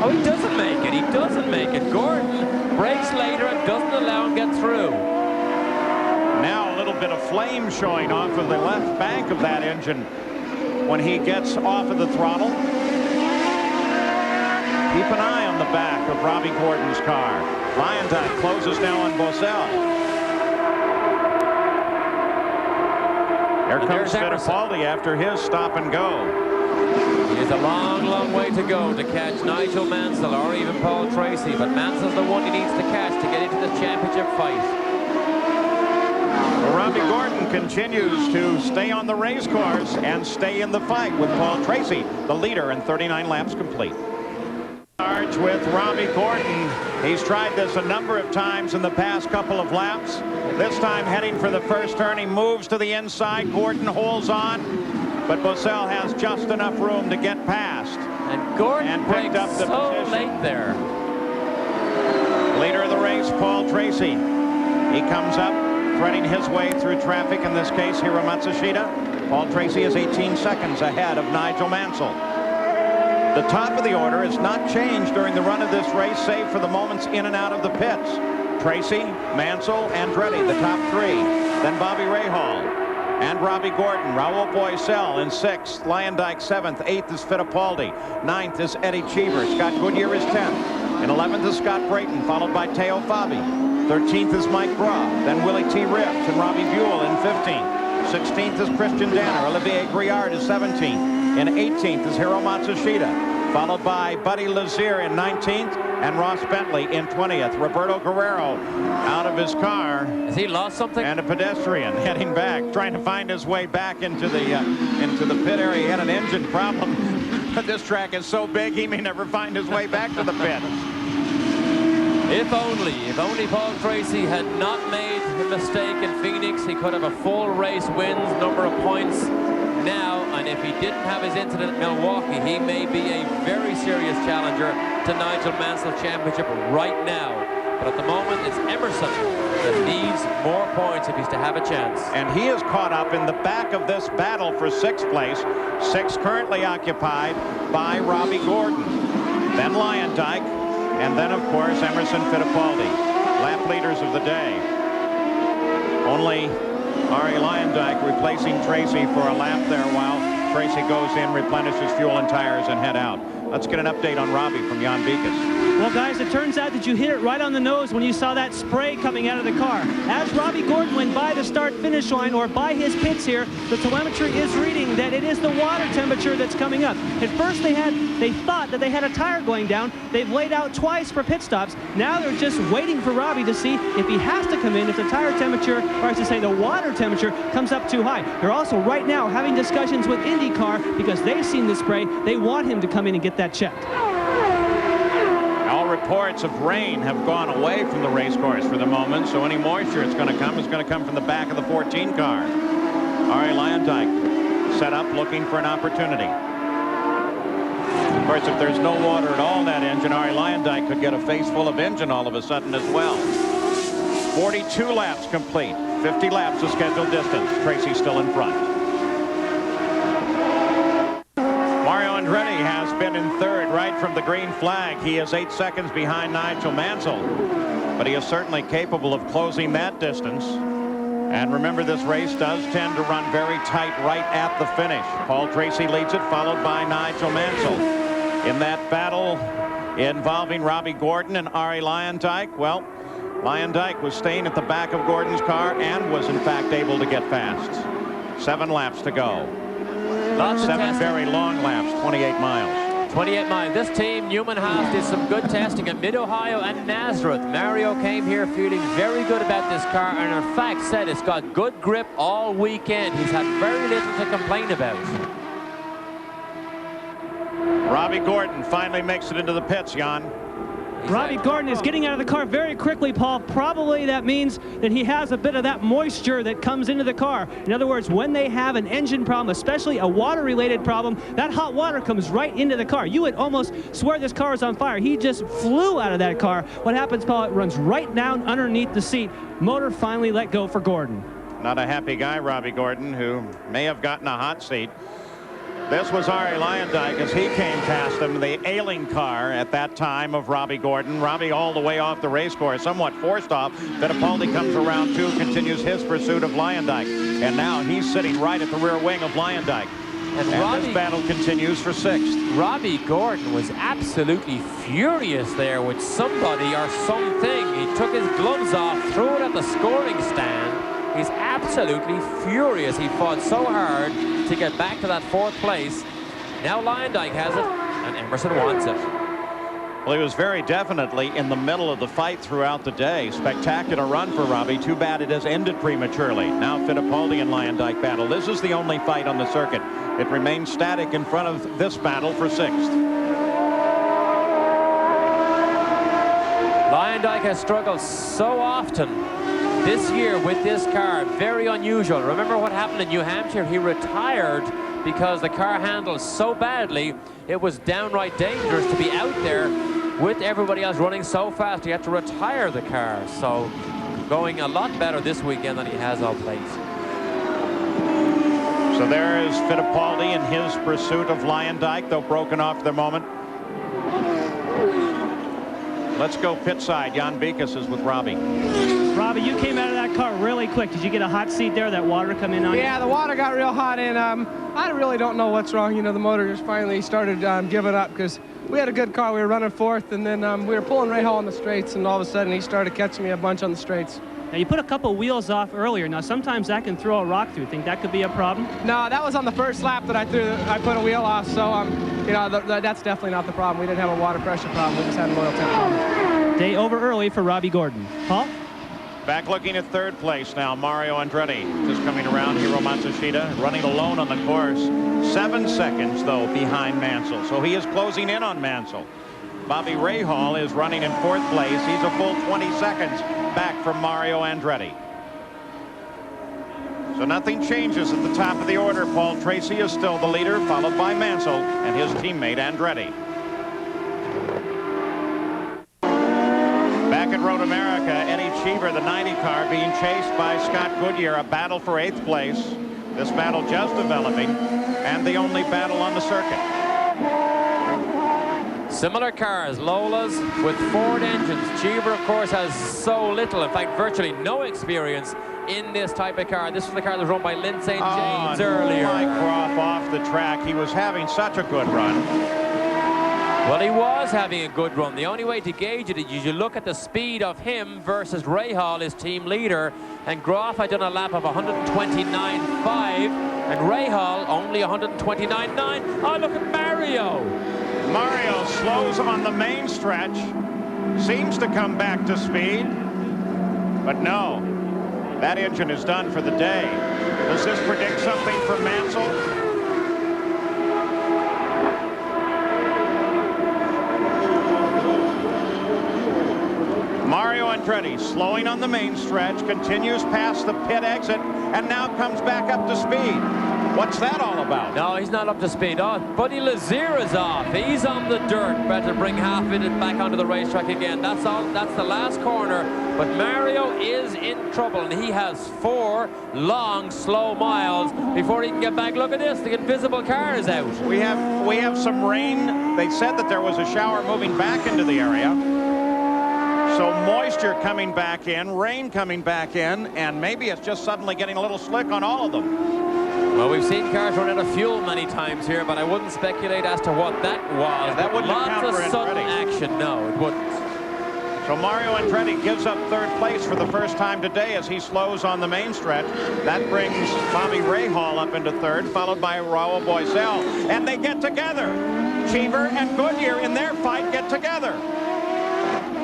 Oh, he doesn't make it. He doesn't make it. Gordon brakes later and doesn't allow him get through. Now a little bit of flame showing off of the left bank of that engine when he gets off of the throttle. Keep an eye on the back of Robbie Gordon's car. Lyondike closes now on Boisel. Here comes Fittipaldi after his stop and go. He has a long, long way to go to catch Nigel Mansell or even Paul Tracy, but Mansell's the one he needs to catch to get into the championship fight. Well, Robbie Gordon continues to stay on the race course and stay in the fight with Paul Tracy, the leader, and 39 laps complete. With Robbie Gordon. He's tried this a number of times in the past couple of laps. This time heading for the first turn. He moves to the inside. Gordon holds on, but Boisel has just enough room to get past. And Gordon picked up the position. Late there. Leader of the race, Paul Tracy. He comes up, threading his way through traffic, in this case here at Matsushita. Paul Tracy is 18 seconds ahead of Nigel Mansell. The top of the order has not changed during the run of this race, save for the moments in and out of the pits. Tracy, Mansell, Andretti, the top three. Then Bobby Rahal and Robbie Gordon. Raul Boisel in 6th. Lyondike 7th. 8th is Fittipaldi. 9th is Eddie Cheever. Scott Goodyear is 10th. In 11th is Scott Brayton, followed by Teo Fabi. 13th is Mike Brough. Then Willie T. Ribs and Robbie Buell in 15th. 16th is Christian Danner. Olivier Griard is 17th. In 18th is Hiro Matsushita, followed by Buddy Lazier in 19th and Ross Bentley in 20th. Roberto Guerrero out of his car. Has he lost something? And a pedestrian heading back, trying to find his way back into the pit area. He had an engine problem. But this track is so big, he may never find his way back to the pit. If only Paul Tracy had not made a mistake in Phoenix, he could have a full race wins, number of points now. And if he didn't have his incident in Milwaukee, he may be a very serious challenger to Nigel Mansell's championship right now. But at the moment, it's Emerson that needs more points if he's to have a chance. And he is caught up in the back of this battle for 6th place. 6th currently occupied by Robbie Gordon. Then Lyondike. And then, of course, Emerson Fittipaldi. Lap leaders of the day. Only Ari Lyondike replacing Tracy for a lap there while Tracy goes in, replenishes fuel and tires, and head out. Let's get an update on Robbie from Jan Beekes. Well, guys, it turns out that you hit it right on the nose when you saw that spray coming out of the car. As Robbie Gordon went by the start-finish line, or by his pits here, the telemetry is reading that it is the water temperature that's coming up. At first, they thought that they had a tire going down. They've laid out twice for pit stops. Now they're just waiting for Robbie to see if he has to come in, if the tire temperature, or I should say the water temperature, comes up too high. They're also right now having discussions with IndyCar because they've seen the spray. They want him to come in and get that checked. All reports of rain have gone away from the race course for the moment, so any moisture it's going to come is going to come from the back of the 14 car. Ari Lyondike set up looking for an opportunity. Of course, if there's no water at all in that engine, Ari Lyondike could get a face full of engine all of a sudden as well. 42 laps complete. 50 laps of scheduled distance. Tracy still in front. Mario Andretti has been in third right from the green flag. He is 8 seconds behind Nigel Mansell, but he is certainly capable of closing that distance. And remember, this race does tend to run very tight right at the finish. Paul Tracy leads it, followed by Nigel Mansell. In that battle involving Robbie Gordon and Ari Lyondike, well, Lyondike was staying at the back of Gordon's car and was in fact able to get fast. 7 laps to go. Lots of 7 very long laps, 28 miles. 28 miles. This team, Newman Haas, did some good testing at Mid-Ohio and Nazareth. Mario came here feeling very good about this car, and in fact said it's got good grip all weekend. He's had very little to complain about. Robbie Gordon finally makes it into the pits, Jan. Robbie Gordon is getting out of the car very quickly, Paul. Probably that means that he has a bit of that moisture that comes into the car. In other words, when they have an engine problem, especially a water-related problem, that hot water comes right into the car. You would almost swear this car is on fire. He just flew out of that car. What happens, Paul? It runs right down underneath the seat. Motor finally let go for Gordon. Not a happy guy, Robbie Gordon, who may have gotten a hot seat. This was Ari Lyondike as he came past him, the ailing car at that time of Robbie Gordon. Robbie all the way off the race course, somewhat forced off. Fittipaldi comes around too, continues his pursuit of Lyondike. And now he's sitting right at the rear wing of Lyondike. And this battle continues for 6th. Robbie Gordon was absolutely furious there with somebody or something. He took his gloves off, threw it at the scoring stand. He's absolutely furious. He fought so hard to get back to that 4th place. Now Lyondike has it, and Emerson wants it. Well, he was very definitely in the middle of the fight throughout the day. Spectacular run for Robbie. Too bad it has ended prematurely. Now Fittipaldi and Lyondike battle. This is the only fight on the circuit. It remains static in front of this battle for 6th. Lyondike has struggled so often this year with this car. Very unusual. Remember what happened in New Hampshire? He retired because the car handled so badly. It was downright dangerous to be out there with everybody else running so fast. He had to retire the car. So going a lot better this weekend than he has of late. So there is Fittipaldi in his pursuit of Lyondike, though broken off the moment. Let's go pit side. Jan Beekes is with Robbie. Robbie, you came out of that car really quick. Did you get a hot seat there? That water come in on you? Yeah, the water got real hot, and I really don't know what's wrong. You know, the motor just finally started giving up because we had a good car. We were running 4th, and then we were pulling Rahal on the straights, and all of a sudden he started catching me a bunch on the straights. Now, you put a couple wheels off earlier. Now, sometimes that can throw a rock through. Think that could be a problem? No, that was on the first lap that I put a wheel off, so you know, that's definitely not the problem. We didn't have a water pressure problem. We just had an oil temp problem. Day over early for Robbie Gordon. Paul? Back looking at third place now, Mario Andretti just coming around. Hiro Matsushita running alone on the course. 7 seconds, though, behind Mansell. So he is closing in on Mansell. Bobby Rahal is running in fourth place. He's a full 20 seconds back from Mario Andretti. So nothing changes at the top of the order. Paul Tracy is still the leader, followed by Mansell and his teammate Andretti. Back at Road America, Eddie Cheever, the 90 car, being chased by Scott Goodyear. A battle for 8th place. This battle just developing, and the only battle on the circuit. Similar cars, Lola's with Ford engines. Cheever, of course, has so little, in fact, virtually no experience in this type of car. This was the car that was run by Lynn St. James earlier. Mike Groff off the track. He was having such a good run. Well, he was having a good run. The only way to gauge it is you look at the speed of him versus Rahal, his team leader. And Groff had done a lap of 129.5, and Rahal only 129.9. Oh, look at Mario. Mario slows on the main stretch, seems to come back to speed, but no, that engine is done for the day. Does this predict something for Mansell? Mario Andretti slowing on the main stretch, continues past the pit exit, and now comes back up to speed. What's that all about? No, he's not up to speed. Oh, Buddy Lazier is off. He's on the dirt. Better bring half of it back onto the racetrack again. That's all. That's the last corner. But Mario is in trouble, and he has 4 long, slow miles before he can get back. Look at this. The invisible car is out. We have some rain. They said that there was a shower moving back into the area. So moisture coming back in, rain coming back in, and maybe it's just suddenly getting a little slick on all of them. Well, we've seen cars run out of fuel many times here, but I wouldn't speculate as to what that was. Yeah, that wouldn't account Lots for of sudden Andretti. action. No, it wouldn't. So Mario Andretti gives up third place for the first time today as he slows on the main stretch. That brings Bobby Rahal up into third, followed by Raul Boisel. And they get together. Cheever and Goodyear in their fight get together.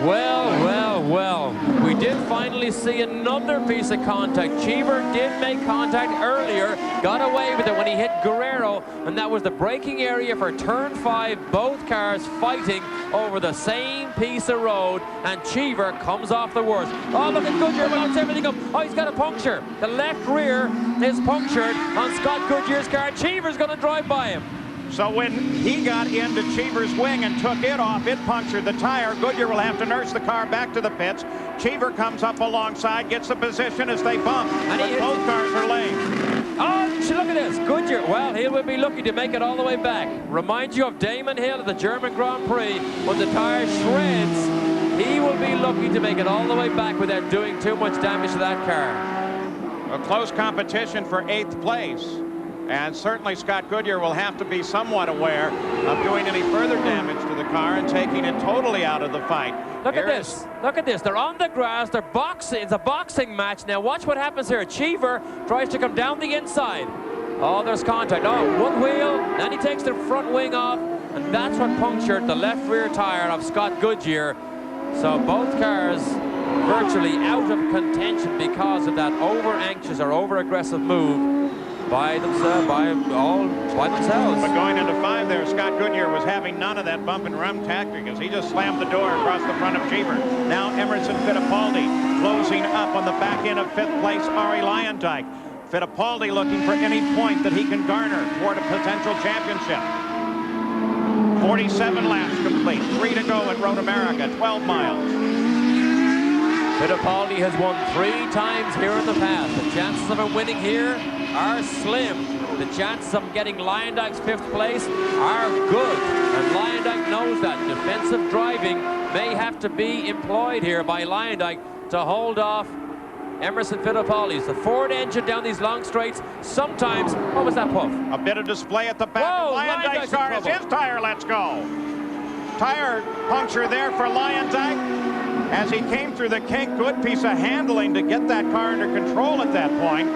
Well, well, well. We did finally see another piece of contact. Cheever did make contact earlier, got away with it when he hit Guerrero, and that was the braking area for turn 5. Both cars fighting over the same piece of road, and Cheever comes off the worst. Oh, look at Goodyear, bounce everything up. Oh, he's got a puncture. The left rear is punctured on Scott Goodyear's car. Cheever's going to drive by him. So when he got into Cheever's wing and took it off, it punctured the tire. Goodyear will have to nurse the car back to the pits. Cheever comes up alongside, gets the position as they bump. And but both cars are lame. Oh, look at this. Goodyear, well, he will be lucky to make it all the way back. Reminds you of Damon Hill at the German Grand Prix when the tire shreds. He will be lucky to make it all the way back without doing too much damage to that car. A close competition for 8th place. And certainly Scott Goodyear will have to be somewhat aware of doing any further damage to the car and taking it totally out of the fight. Look at this. Look at this. They're on the grass. They're boxing. It's a boxing match. Now watch what happens here. Cheever tries to come down the inside. Oh, there's contact. Oh, one wheel. Then he takes the front wing off. And that's what punctured the left rear tire of Scott Goodyear. So both cars virtually out of contention because of that over-anxious or over-aggressive move by themselves. But going into 5 there, Scott Goodyear was having none of that bump and run tactic as he just slammed the door across the front of Cheever. Now Emerson Fittipaldi closing up on the back end of 5th place, Ari Luyendyk. Fittipaldi looking for any point that he can garner toward a potential championship. 47 laps complete, 3 to go at Road America, 12 miles. Fittipaldi has won 3 times here in the past. The chances of him winning here are slim. The chances of him getting Luyendyk's 5th place are good. And Luyendyk knows that. Defensive driving may have to be employed here by Luyendyk to hold off Emerson Fittipaldi. It's the Ford engine down these long straights. Sometimes, what was that puff? A bit of display at the back of Luyendyk's car as his tire lets go. Tire puncture there for Luyendyk. as he came through the kink. Good piece of handling to get that car under control at that point.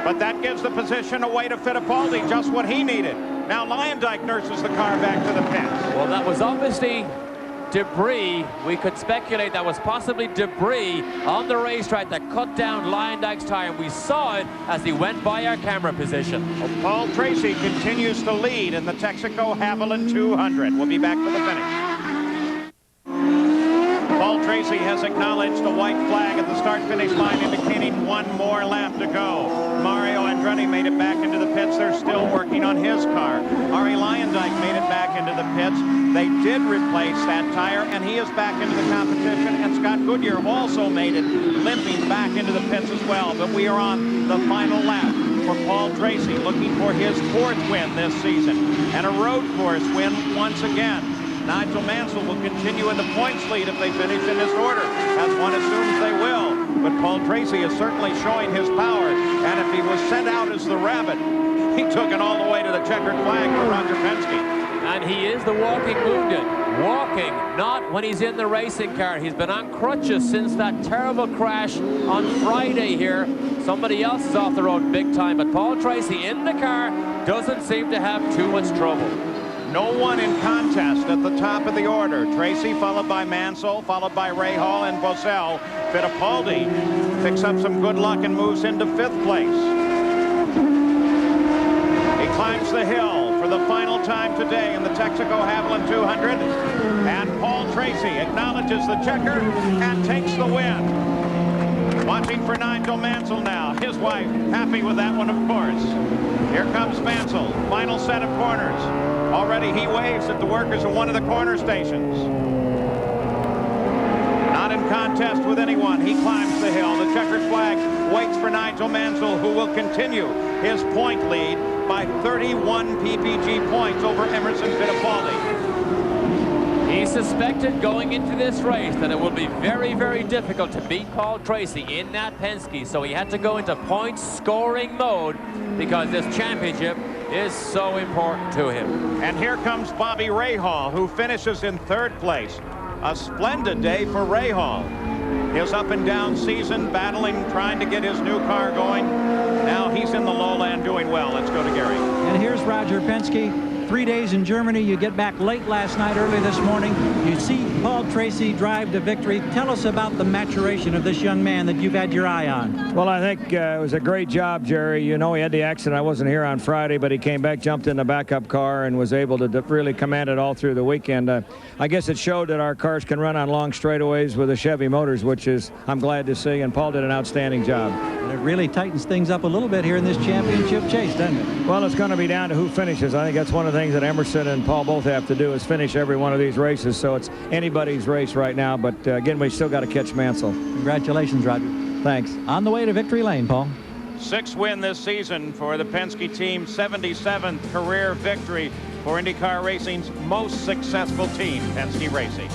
But that gives the position away to Fittipaldi, just what he needed. Now Lyondike nurses the car back to the pits. Well, that was obviously debris. We could speculate that was possibly debris on the racetrack that cut down Lyondike's tire. We saw it as he went by our camera position. Well, Paul Tracy continues to lead in the Texaco Haviland 200. We'll be back for the finish. Paul Tracy has acknowledged the white flag at the start-finish line, indicating one more lap to go. Mario Andretti made it back into the pits. They're still working on his car. Arie Luyendyk made it back into the pits. They did replace that tire, and he is back into the competition. And Scott Goodyear also made it, limping back into the pits as well. But we are on the final lap for Paul Tracy, looking for his 4th win this season, and a road course win once again. Nigel Mansell will continue in the points lead if they finish in this order, as one assumes they will. But Paul Tracy is certainly showing his power, and if he was sent out as the rabbit, he took it all the way to the checkered flag for Roger Penske. And he is the walking wounded. Walking, not when he's in the racing car. He's been on crutches since that terrible crash on Friday here. Somebody else is off the road big time, but Paul Tracy in the car doesn't seem to have too much trouble. No one in contest at the top of the order. Tracy followed by Mansell, followed by Rahal and Bosell. Fittipaldi picks up some good luck and moves into 5th place. He climbs the hill for the final time today in the Texaco Haviland 200. And Paul Tracy acknowledges the checker and takes the win. Watching for Nigel Mansell now. His wife happy with that one, of course. Here comes Mansell. Final set of corners. Already he waves at the workers of one of the corner stations. Not in contest with anyone. He climbs the hill. The checkered flag waits for Nigel Mansell, who will continue his point lead by 31 PPG points over Emerson Fittipaldi. He suspected going into this race that it would be very, very difficult to beat Paul Tracy in that Penske, so he had to go into point scoring mode because this championship is so important to him. And here comes Bobby Rahal, who finishes in 3rd place. A splendid day for Rahal. His up and down season, battling, trying to get his new car going. Now he's in the lowland doing well. Let's go to Gary. And here's Roger Penske. 3 days in Germany. You get back late last night, early this morning. You see Paul Tracy drive to victory. Tell us about the maturation of this young man that you've had your eye on. Well, I think it was a great job, Jerry. You know, he had the accident. I wasn't here on Friday, but he came back, jumped in the backup car, and was able to really command it all through the weekend. I guess it showed that our cars can run on long straightaways with the Chevy motors, which is I'm glad to see, and Paul did an outstanding job. And it really tightens things up a little bit here in this championship chase, doesn't it? Well, it's going to be down to who finishes. I think that's one of the things that Emerson and Paul both have to do is finish every one of these races, so it's anybody's race right now. But again, we still got to catch Mansell. Congratulations, Roger. Thanks. On the way to victory lane, Paul. 6th win this season for the Penske team, 77th career victory for IndyCar Racing's most successful team, Penske Racing.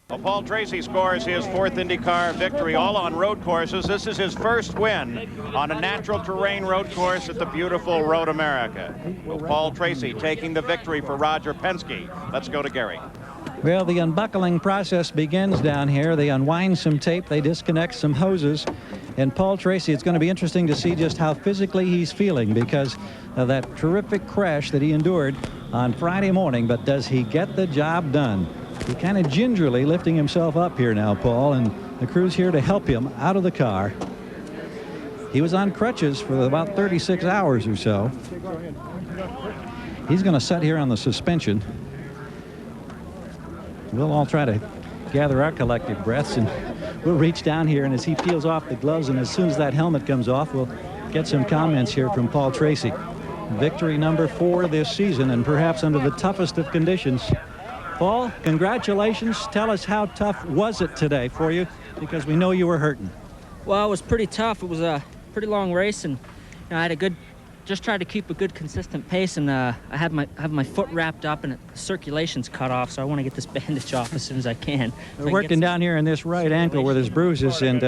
Well, Paul Tracy scores his 4th IndyCar victory, all on road courses. This is his first win on a natural terrain road course at the beautiful Road America. Well, Paul Tracy taking the victory for Roger Penske. Let's go to Gary. Well, the unbuckling process begins down here. They unwind some tape, they disconnect some hoses. And Paul Tracy, it's going to be interesting to see just how physically he's feeling because of that terrific crash that he endured on Friday morning. But does he get the job done? He's kind of gingerly lifting himself up here now, Paul, and the crew's here to help him out of the car. He was on crutches for about 36 hours or so. He's going to sit here on the suspension. We'll all try to gather our collective breaths, and we'll reach down here, and as he peels off the gloves, and as soon as that helmet comes off, we'll get some comments here from Paul Tracy. Victory number 4 this season, and perhaps under the toughest of conditions. Paul, congratulations. Tell us, how tough was it today for you? Because we know you were hurting. Well, it was pretty tough. It was a pretty long race, and I had a good, just tried to keep a good consistent pace, and I have my foot wrapped up and the circulation's cut off, so I want to get this bandage off as soon as I can. We're working down here in this right ankle where there's bruises, and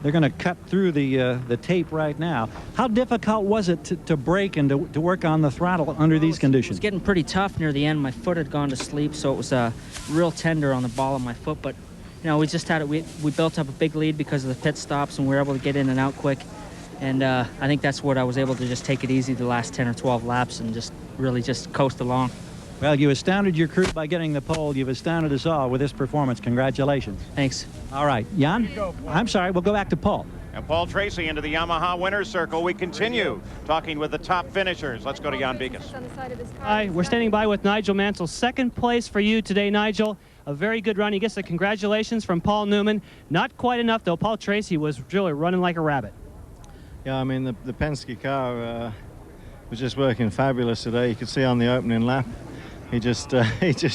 They're going to cut through the tape right now. How difficult was it to brake and to work on the throttle under these conditions? It was getting pretty tough near the end. My foot had gone to sleep, so it was real tender on the ball of my foot. But you know, we just had it. We built up a big lead because of the pit stops, and we were able to get in and out quick. And I think that's what I was able to just take it easy the last 10 or 12 laps and just really just coast along. Well, you astounded your crew by getting the pole. You've astounded us all with this performance. Congratulations. Thanks. All right, Jan? I'm sorry, we'll go back to Paul. And Paul Tracy into the Yamaha winner's circle. We continue talking with the top finishers. Let's go to Jan Beekes. Hi, we're standing by with Nigel Mansell. Second place for you today, Nigel. A very good run. He gets the congratulations from Paul Newman. Not quite enough, though. Paul Tracy was really running like a rabbit. Yeah, I mean, the Penske car was just working fabulous today. You could see on the opening lap, he just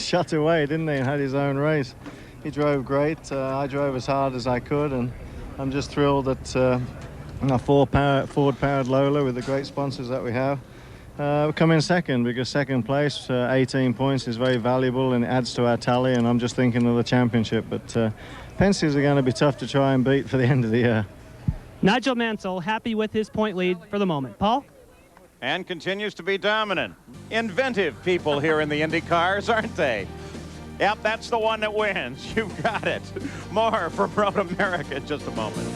shot away, didn't he, and had his own race. He drove great. I drove as hard as I could, and I'm just thrilled that a Ford-powered Lola with the great sponsors that we have come in second, because second place, 18 points, is very valuable and it adds to our tally, and I'm just thinking of the championship. But Penske's are going to be tough to try and beat for the end of the year. Nigel Mansell happy with his point lead for the moment. Paul? And continues to be dominant. Inventive people here in the Indy cars, aren't they? Yep, that's the one that wins. You got it. More from Road America in just a moment.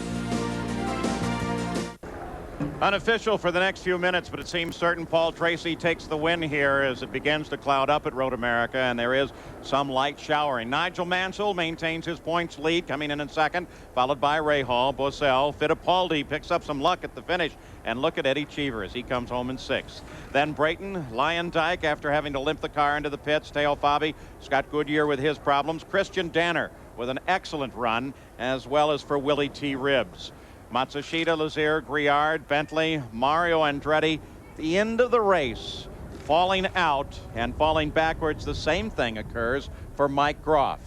Unofficial for the next few minutes, but it seems certain Paul Tracy takes the win here as it begins to cloud up at Road America, and there is some light showering. Nigel Mansell maintains his points lead, coming in second, followed by Rahal, Boesel. Fittipaldi picks up some luck at the finish, and look at Eddie Cheever as he comes home in sixth. Then Brayton, Lyondike, after having to limp the car into the pits, Teo Fabi, Scott Goodyear with his problems, Christian Danner with an excellent run, as well as for Willie T. Ribbs. Matsushita, Lazier, Griard, Bentley, Mario Andretti, the end of the race, falling out and falling backwards. The same thing occurs for Mike Groff.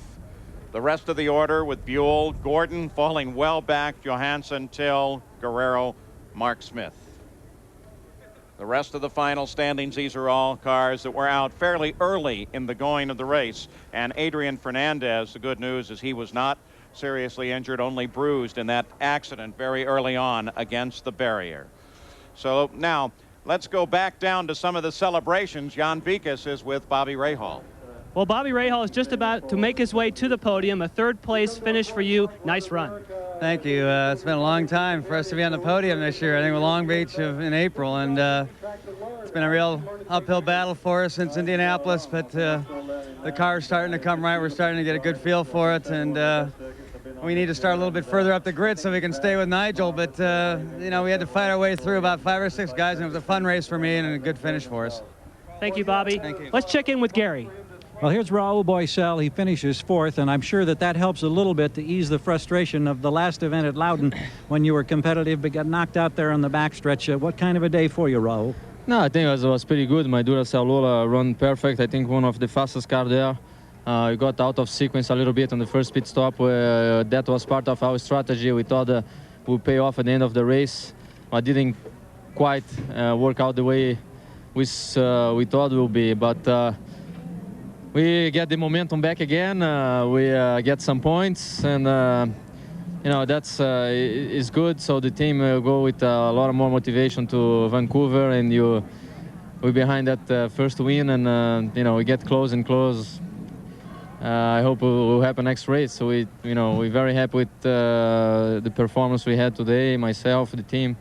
The rest of the order with Buell, Gordon falling well back, Johansson, Till, Guerrero, Mark Smith. The rest of the final standings, these are all cars that were out fairly early in the going of the race. And Adrian Fernandez, the good news is he was not seriously injured, only bruised in that accident very early on against the barrier. So now let's go back down to some of the celebrations. Jan Beekes is with Bobby Rahal. Well, Bobby Rahal is just about to make his way to the podium. A third place finish for you. Nice run. Thank you. It's been a long time for us to be on the podium this year. I think we're Long Beach in April, and it's been a real uphill battle for us since Indianapolis, but the car's starting to come right. We're starting to get a good feel for it, and we need to start a little bit further up the grid so we can stay with Nigel, but you know, we had to fight our way through about 5 or 6 guys, and it was a fun race for me and a good finish for us. Thank you, Bobby. Thank you. Let's check in with Gary. Well, here's Raul Boesel. He finishes fourth, and I'm sure that helps a little bit to ease the frustration of the last event at Loudon when you were competitive but got knocked out there on the backstretch. What kind of a day for you, Raul? No, I think it was pretty good. My Duracell Lola run perfect. I think one of the fastest car there. We got out of sequence a little bit on the first pit stop. That was part of our strategy. We thought would pay off at the end of the race. I didn't quite work out the way we thought it would be, but we get the momentum back again. We get some points, and you know, that's is good. So the team will go with a lot more motivation to Vancouver, and we're behind that first win, and you know, we get close and close. I hope it will happen next race. So we're very happy with the performance we had today. Myself, the team,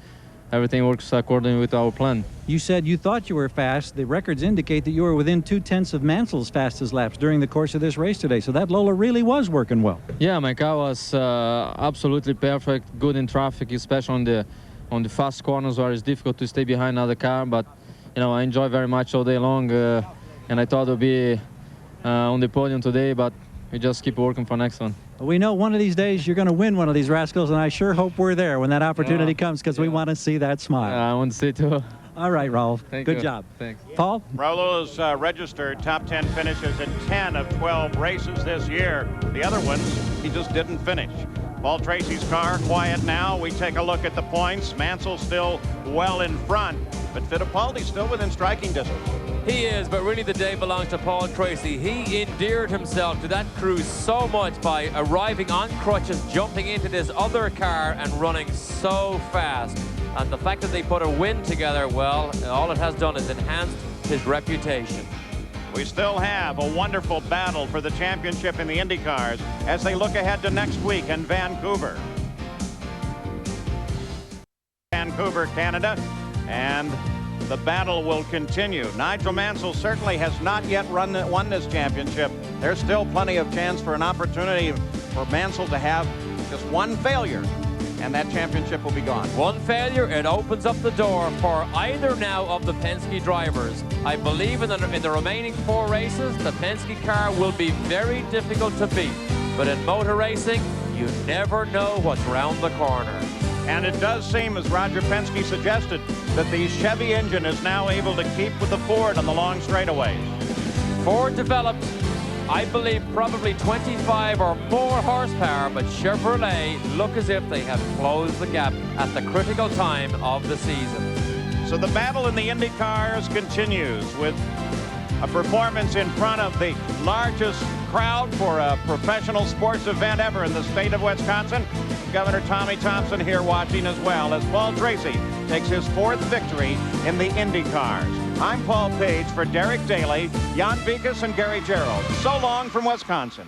everything works according with our plan. You said you thought you were fast. The records indicate that you were within 2/10 of Mansell's fastest laps during the course of this race today. So that Lola really was working well. Yeah, my car was absolutely perfect, good in traffic, especially on the fast corners where it's difficult to stay behind another car. But you know, I enjoy very much all day long, and I thought it would be on the podium today, but we just keep working for next one. We know one of these days you're going to win one of these rascals, and I sure hope we're there when that opportunity comes, because we want to see that smile. I want to see it too. All right, Raul. Thank Good you. job. Thanks. Paul? Raul is registered top 10 finishes in 10 of 12 races this year. The other ones, he just didn't finish. Paul Tracy's car quiet now. We take a look at the points. Mansell still well in front, but Fittipaldi still within striking distance. He is, but really the day belongs to Paul Tracy. He endeared himself to that crew so much by arriving on crutches, jumping into this other car and running so fast. And the fact that they put a win together, well, all it has done is enhanced his reputation. We still have a wonderful battle for the championship in the IndyCars as they look ahead to next week in Vancouver. Vancouver, Canada, and the battle will continue. Nigel Mansell certainly has not yet won this championship. There's still plenty of chance for an opportunity for Mansell to have just one failure, and that championship will be gone. One failure, it opens up the door for either now of the Penske drivers. I believe in the remaining 4 races, the Penske car will be very difficult to beat. But in motor racing, you never know what's round the corner. And it does seem, as Roger Penske suggested, that the Chevy engine is now able to keep with the Ford on the long straightaways. Ford developed, I believe, probably 25 or more horsepower, but Chevrolet look as if they have closed the gap at the critical time of the season. So the battle in the IndyCars continues with a performance in front of the largest crowd for a professional sports event ever in the state of Wisconsin. Governor Tommy Thompson here watching as well as Paul Tracy takes his 4th victory in the IndyCars. I'm Paul Page for Derek Daly, Jan Vikas, and Gary Gerald. So long from Wisconsin.